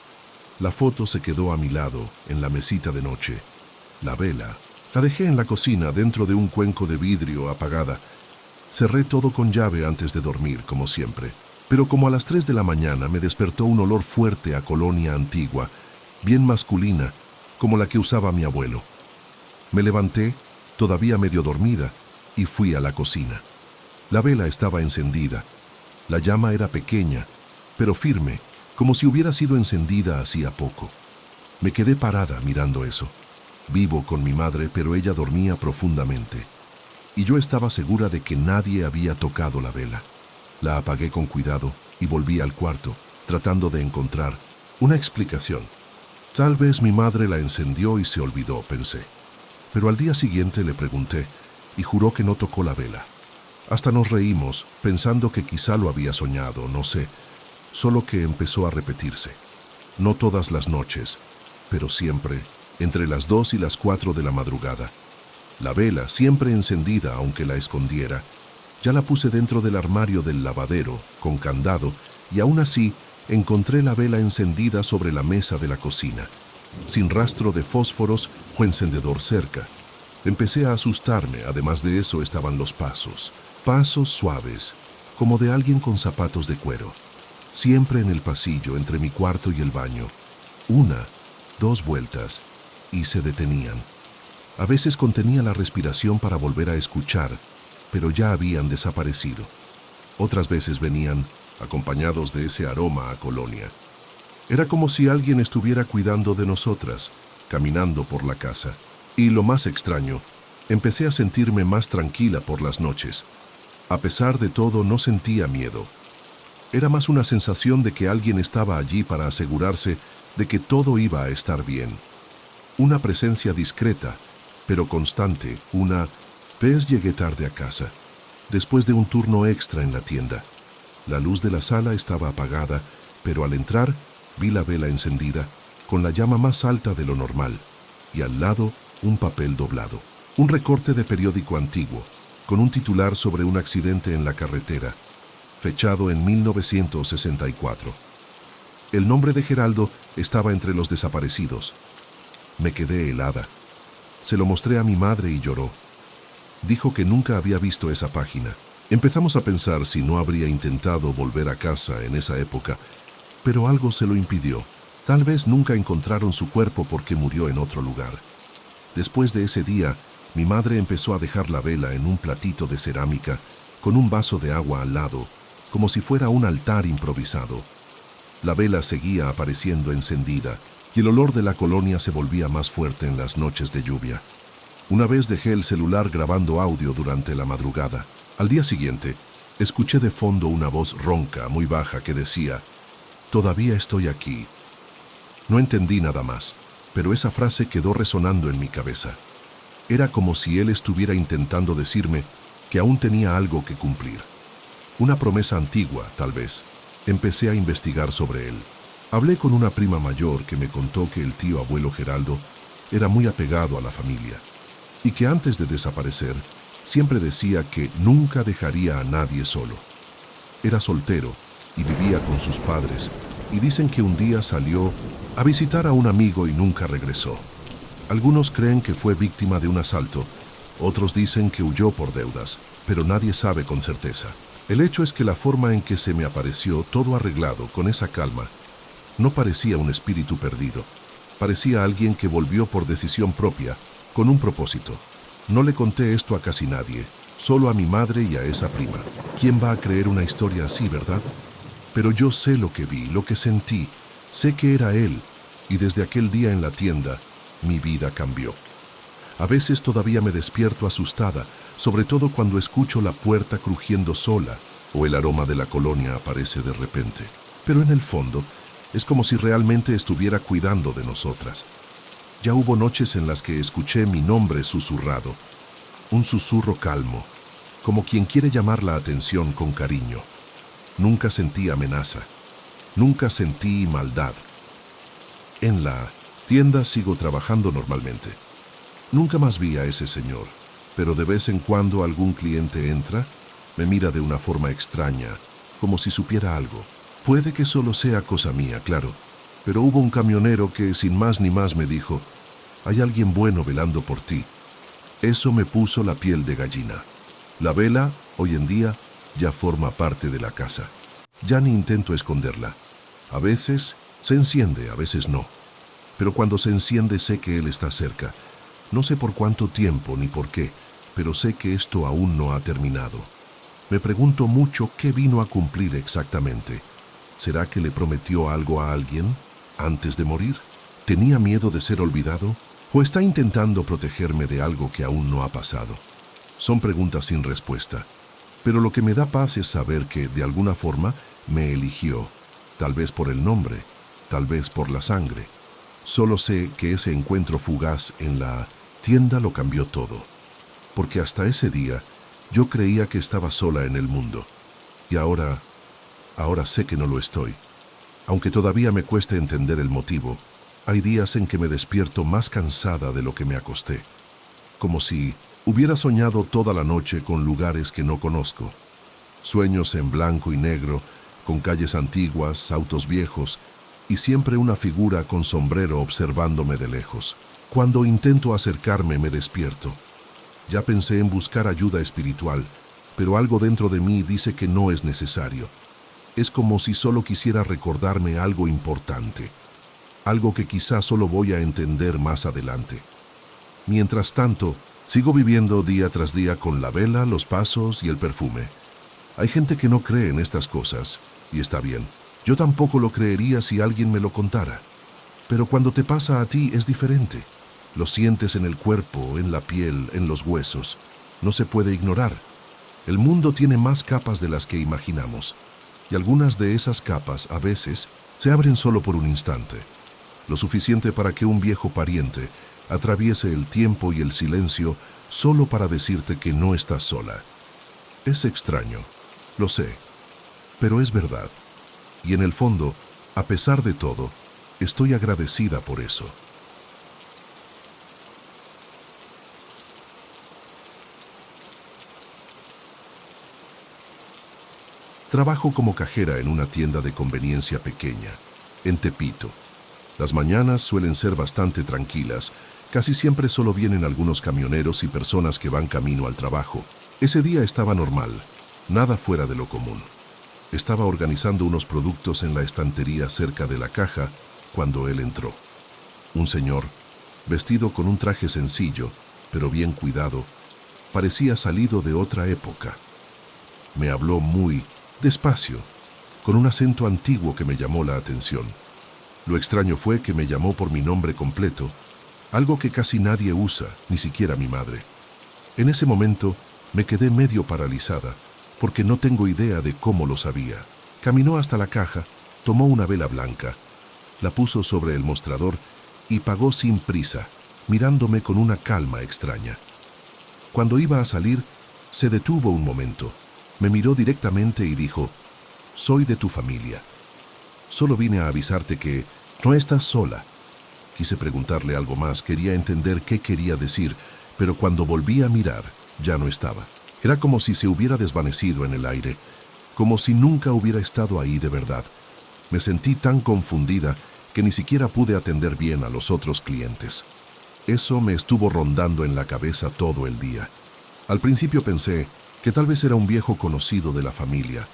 La foto se quedó a mi lado, en la mesita de noche. La vela la dejé en la cocina, dentro de un cuenco de vidrio apagada. Cerré todo con llave antes de dormir, como siempre. Pero como a las 3 de la mañana me despertó un olor fuerte a colonia antigua, bien masculina, como la que usaba mi abuelo. Me levanté, todavía medio dormida, y fui a la cocina. La vela estaba encendida. La llama era pequeña, pero firme, como si hubiera sido encendida hacía poco. Me quedé parada mirando eso. Vivo con mi madre, pero ella dormía profundamente. y yo estaba segura de que nadie había tocado la vela. La apagué con cuidado y volví al cuarto, tratando de encontrar una explicación. Tal vez mi madre la encendió y se olvidó, pensé. Pero al día siguiente le pregunté y juró que no tocó la vela. Hasta nos reímos, pensando que quizá lo había soñado, no sé, solo que empezó a repetirse. No todas las noches, pero siempre, entre las 2 y las 4 de la madrugada. La vela, siempre encendida aunque la escondiera, ya la puse dentro del armario del lavadero, con candado, y aún así encontré la vela encendida sobre la mesa de la cocina, sin rastro de fósforos o encendedor cerca. Empecé a asustarme, además de eso estaban los pasos. Pasos suaves, como de alguien con zapatos de cuero. Siempre en el pasillo, entre mi cuarto y el baño. 1, 2 vueltas, y se detenían. A veces contenía la respiración para volver a escuchar, pero ya habían desaparecido. Otras veces venían, acompañados de ese aroma a colonia. Era como si alguien estuviera cuidando de nosotras, caminando por la casa. Y lo más extraño, empecé a sentirme más tranquila por las noches. A pesar de todo, no sentía miedo. Era más una sensación de que alguien estaba allí para asegurarse de que todo iba a estar bien. Una presencia discreta, pero constante, una vez llegué tarde a casa, después de un turno extra en la tienda. La luz de la sala estaba apagada, pero al entrar vi la vela encendida, con la llama más alta de lo normal, y al lado un papel doblado. Un recorte de periódico antiguo, con un titular sobre un accidente en la carretera, fechado en 1964. El nombre de Geraldo estaba entre los desaparecidos. Me quedé helada. Se lo mostré a mi madre y lloró. Dijo que nunca había visto esa página. Empezamos a pensar si no habría intentado volver a casa en esa época, pero algo se lo impidió. Tal vez nunca encontraron su cuerpo porque murió en otro lugar. Después de ese día, mi madre empezó a dejar la vela en un platito de cerámica con un vaso de agua al lado, como si fuera un altar improvisado. La vela seguía apareciendo encendida y el olor de la colonia se volvía más fuerte en las noches de lluvia. Una vez dejé el celular grabando audio durante la madrugada. Al día siguiente, escuché de fondo una voz ronca, muy baja, que decía: «Todavía estoy aquí». No entendí nada más, pero esa frase quedó resonando en mi cabeza. Era como si él estuviera intentando decirme que aún tenía algo que cumplir. Una promesa antigua, tal vez. Empecé a investigar sobre él. Hablé con una prima mayor que me contó que el tío abuelo Geraldo era muy apegado a la familia y que antes de desaparecer siempre decía que nunca dejaría a nadie solo. Era soltero y vivía con sus padres, y dicen que un día salió a visitar a un amigo y nunca regresó. Algunos creen que fue víctima de un asalto, otros dicen que huyó por deudas, pero nadie sabe con certeza. El hecho es que la forma en que se me apareció, todo arreglado, con esa calma, no parecía un espíritu perdido. Parecía alguien que volvió por decisión propia, con un propósito. No le conté esto a casi nadie, solo a mi madre y a esa prima. ¿Quién va a creer una historia así, verdad? Pero yo sé lo que vi, lo que sentí. Sé que era él, y desde aquel día en la tienda, mi vida cambió. A veces todavía me despierto asustada, sobre todo cuando escucho la puerta crujiendo sola o el aroma de la colonia aparece de repente. Pero en el fondo, es como si realmente estuviera cuidando de nosotras. Ya hubo noches en las que escuché mi nombre susurrado, un susurro calmo, como quien quiere llamar la atención con cariño. Nunca sentí amenaza, nunca sentí maldad. En la tienda sigo trabajando normalmente. Nunca más vi a ese señor, pero de vez en cuando algún cliente entra, me mira de una forma extraña, como si supiera algo. Puede que solo sea cosa mía, claro, pero hubo un camionero que sin más ni más me dijo: «Hay alguien bueno velando por ti». Eso me puso la piel de gallina. La vela, hoy en día, ya forma parte de la casa. Ya ni intento esconderla. A veces se enciende, a veces no. Pero cuando se enciende sé que él está cerca. No sé por cuánto tiempo ni por qué, pero sé que esto aún no ha terminado. Me pregunto mucho qué vino a cumplir exactamente. ¿Será que le prometió algo a alguien antes de morir? ¿Tenía miedo de ser olvidado? ¿O está intentando protegerme de algo que aún no ha pasado? Son preguntas sin respuesta. Pero lo que me da paz es saber que, de alguna forma, me eligió. Tal vez por el nombre, tal vez por la sangre. Solo sé que ese encuentro fugaz en la tienda lo cambió todo. Porque hasta ese día, yo creía que estaba sola en el mundo. Y ahora sé que no lo estoy. Aunque todavía me cueste entender el motivo, hay días en que me despierto más cansada de lo que me acosté. Como si hubiera soñado toda la noche con lugares que no conozco. Sueños en blanco y negro, con calles antiguas, autos viejos, y siempre una figura con sombrero observándome de lejos. Cuando intento acercarme me despierto. Ya pensé en buscar ayuda espiritual, pero algo dentro de mí dice que no es necesario. Es como si solo quisiera recordarme algo importante, algo que quizá solo voy a entender más adelante. Mientras tanto, sigo viviendo día tras día con la vela, los pasos y el perfume. Hay gente que no cree en estas cosas, y está bien. Yo tampoco lo creería si alguien me lo contara. Pero cuando te pasa a ti es diferente. Lo sientes en el cuerpo, en la piel, en los huesos. No se puede ignorar. El mundo tiene más capas de las que imaginamos, y algunas de esas capas, a veces, se abren solo por un instante. Lo suficiente para que un viejo pariente atraviese el tiempo y el silencio solo para decirte que no estás sola. Es extraño, lo sé, pero es verdad. Y en el fondo, a pesar de todo, estoy agradecida por eso. Trabajo como cajera en una tienda de conveniencia pequeña, en Tepito. Las mañanas suelen ser bastante tranquilas. Casi siempre solo vienen algunos camioneros y personas que van camino al trabajo. Ese día estaba normal, nada fuera de lo común. Estaba organizando unos productos en la estantería cerca de la caja cuando él entró. Un señor, vestido con un traje sencillo, pero bien cuidado, parecía salido de otra época. Me habló muy despacio, con un acento antiguo que me llamó la atención. Lo extraño fue que me llamó por mi nombre completo, algo que casi nadie usa, ni siquiera mi madre. En ese momento me quedé medio paralizada, porque no tengo idea de cómo lo sabía. Caminó hasta la caja, tomó una vela blanca, la puso sobre el mostrador y pagó sin prisa, mirándome con una calma extraña. Cuando iba a salir, se detuvo un momento, me miró directamente y dijo: «Soy de tu familia. Solo vine a avisarte que no estás sola». Quise preguntarle algo más, quería entender qué quería decir, pero cuando volví a mirar, ya no estaba. Era como si se hubiera desvanecido en el aire, como si nunca hubiera estado ahí de verdad. Me sentí tan confundida que ni siquiera pude atender bien a los otros clientes. Eso me estuvo rondando en la cabeza todo el día. Al principio pensé que tal vez era un viejo conocido de la familia,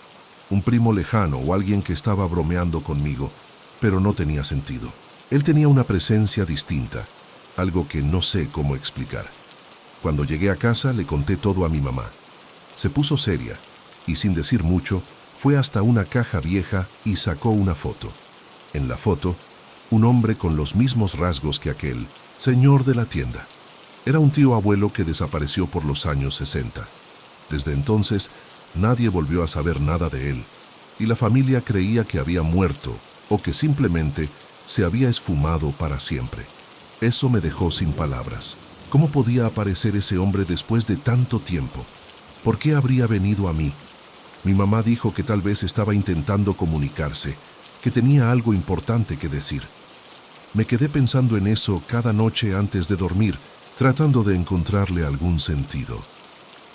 un primo lejano o alguien que estaba bromeando conmigo, pero no tenía sentido. Él tenía una presencia distinta, algo que no sé cómo explicar. Cuando llegué a casa le conté todo a mi mamá. Se puso seria y sin decir mucho fue hasta una caja vieja y sacó una foto. En la foto, un hombre con los mismos rasgos que aquel señor de la tienda. Era un tío abuelo que desapareció por los años 60. Desde entonces, nadie volvió a saber nada de él, y la familia creía que había muerto o que simplemente se había esfumado para siempre. Eso me dejó sin palabras. ¿Cómo podía aparecer ese hombre después de tanto tiempo? ¿Por qué habría venido a mí? Mi mamá dijo que tal vez estaba intentando comunicarse, que tenía algo importante que decir. Me quedé pensando en eso cada noche antes de dormir, tratando de encontrarle algún sentido.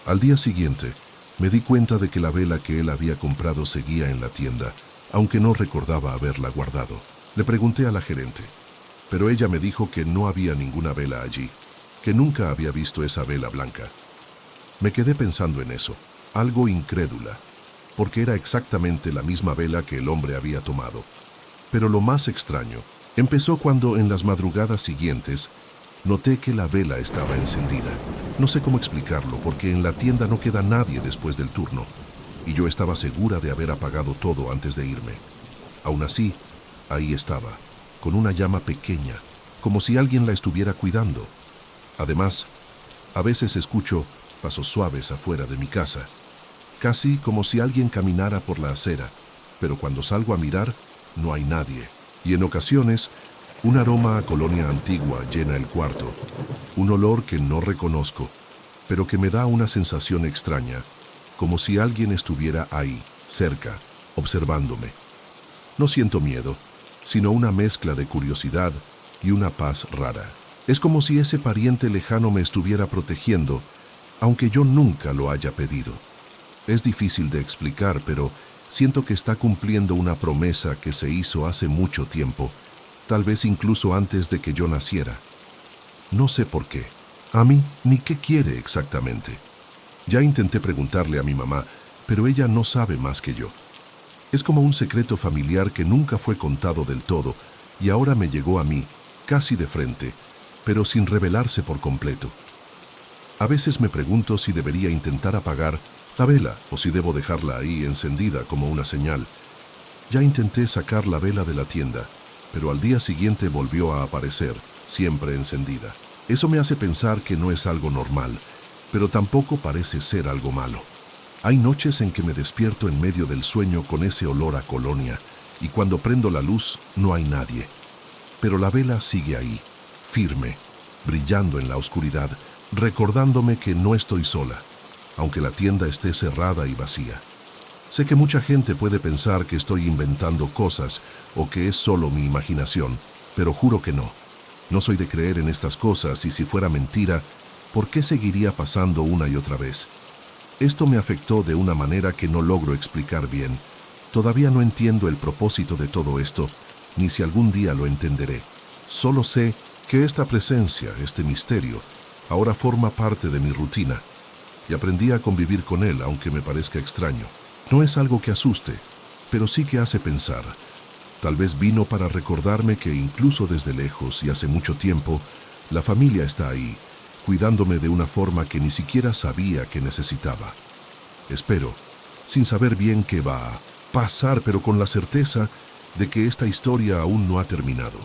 Al día siguiente, me di cuenta de que la vela que él había comprado seguía en la tienda, aunque no recordaba haberla guardado. Le pregunté a la gerente, pero ella me dijo que no había ninguna vela allí, que nunca había visto esa vela blanca. Me quedé pensando en eso, algo incrédula, porque era exactamente la misma vela que el hombre había tomado. Pero lo más extraño empezó cuando en las madrugadas siguientes noté que la vela estaba encendida. No sé cómo explicarlo, porque en la tienda no queda nadie después del turno, y yo estaba segura de haber apagado todo antes de irme. Aún así, ahí estaba, con una llama pequeña, como si alguien la estuviera cuidando. Además, a veces escucho pasos suaves afuera de mi casa, casi como si alguien caminara por la acera, pero cuando salgo a mirar, no hay nadie. Y en ocasiones, un aroma a colonia antigua llena el cuarto, un olor que no reconozco, pero que me da una sensación extraña, como si alguien estuviera ahí, cerca, observándome. No siento miedo, sino una mezcla de curiosidad y una paz rara. Es como si ese pariente lejano me estuviera protegiendo, aunque yo nunca lo haya pedido. Es difícil de explicar, pero siento que está cumpliendo una promesa que se hizo hace mucho tiempo, tal vez incluso antes de que yo naciera. No sé por qué, a mí, ni qué quiere exactamente. Ya intenté preguntarle a mi mamá, pero ella no sabe más que yo. Es como un secreto familiar que nunca fue contado del todo y ahora me llegó a mí, casi de frente, pero sin revelarse por completo. A veces me pregunto si debería intentar apagar la vela o si debo dejarla ahí encendida como una señal. Ya intenté sacar la vela de la tienda, pero al día siguiente volvió a aparecer, siempre encendida. Eso me hace pensar que no es algo normal, pero tampoco parece ser algo malo. Hay noches en que me despierto en medio del sueño con ese olor a colonia, y cuando prendo la luz no hay nadie. Pero la vela sigue ahí, firme, brillando en la oscuridad, recordándome que no estoy sola, aunque la tienda esté cerrada y vacía. Sé que mucha gente puede pensar que estoy inventando cosas o que es solo mi imaginación, pero juro que no. No soy de creer en estas cosas y si fuera mentira, ¿por qué seguiría pasando una y otra vez? Esto me afectó de una manera que no logro explicar bien. Todavía no entiendo el propósito de todo esto, ni si algún día lo entenderé. Solo sé que esta presencia, este misterio, ahora forma parte de mi rutina, y aprendí a convivir con él, aunque me parezca extraño. No es algo que asuste, pero sí que hace pensar. Tal vez vino para recordarme que incluso desde lejos y hace mucho tiempo, la familia está ahí, cuidándome de una forma que ni siquiera sabía que necesitaba. Espero, sin saber bien qué va a pasar, pero con la certeza de que esta historia aún no ha terminado.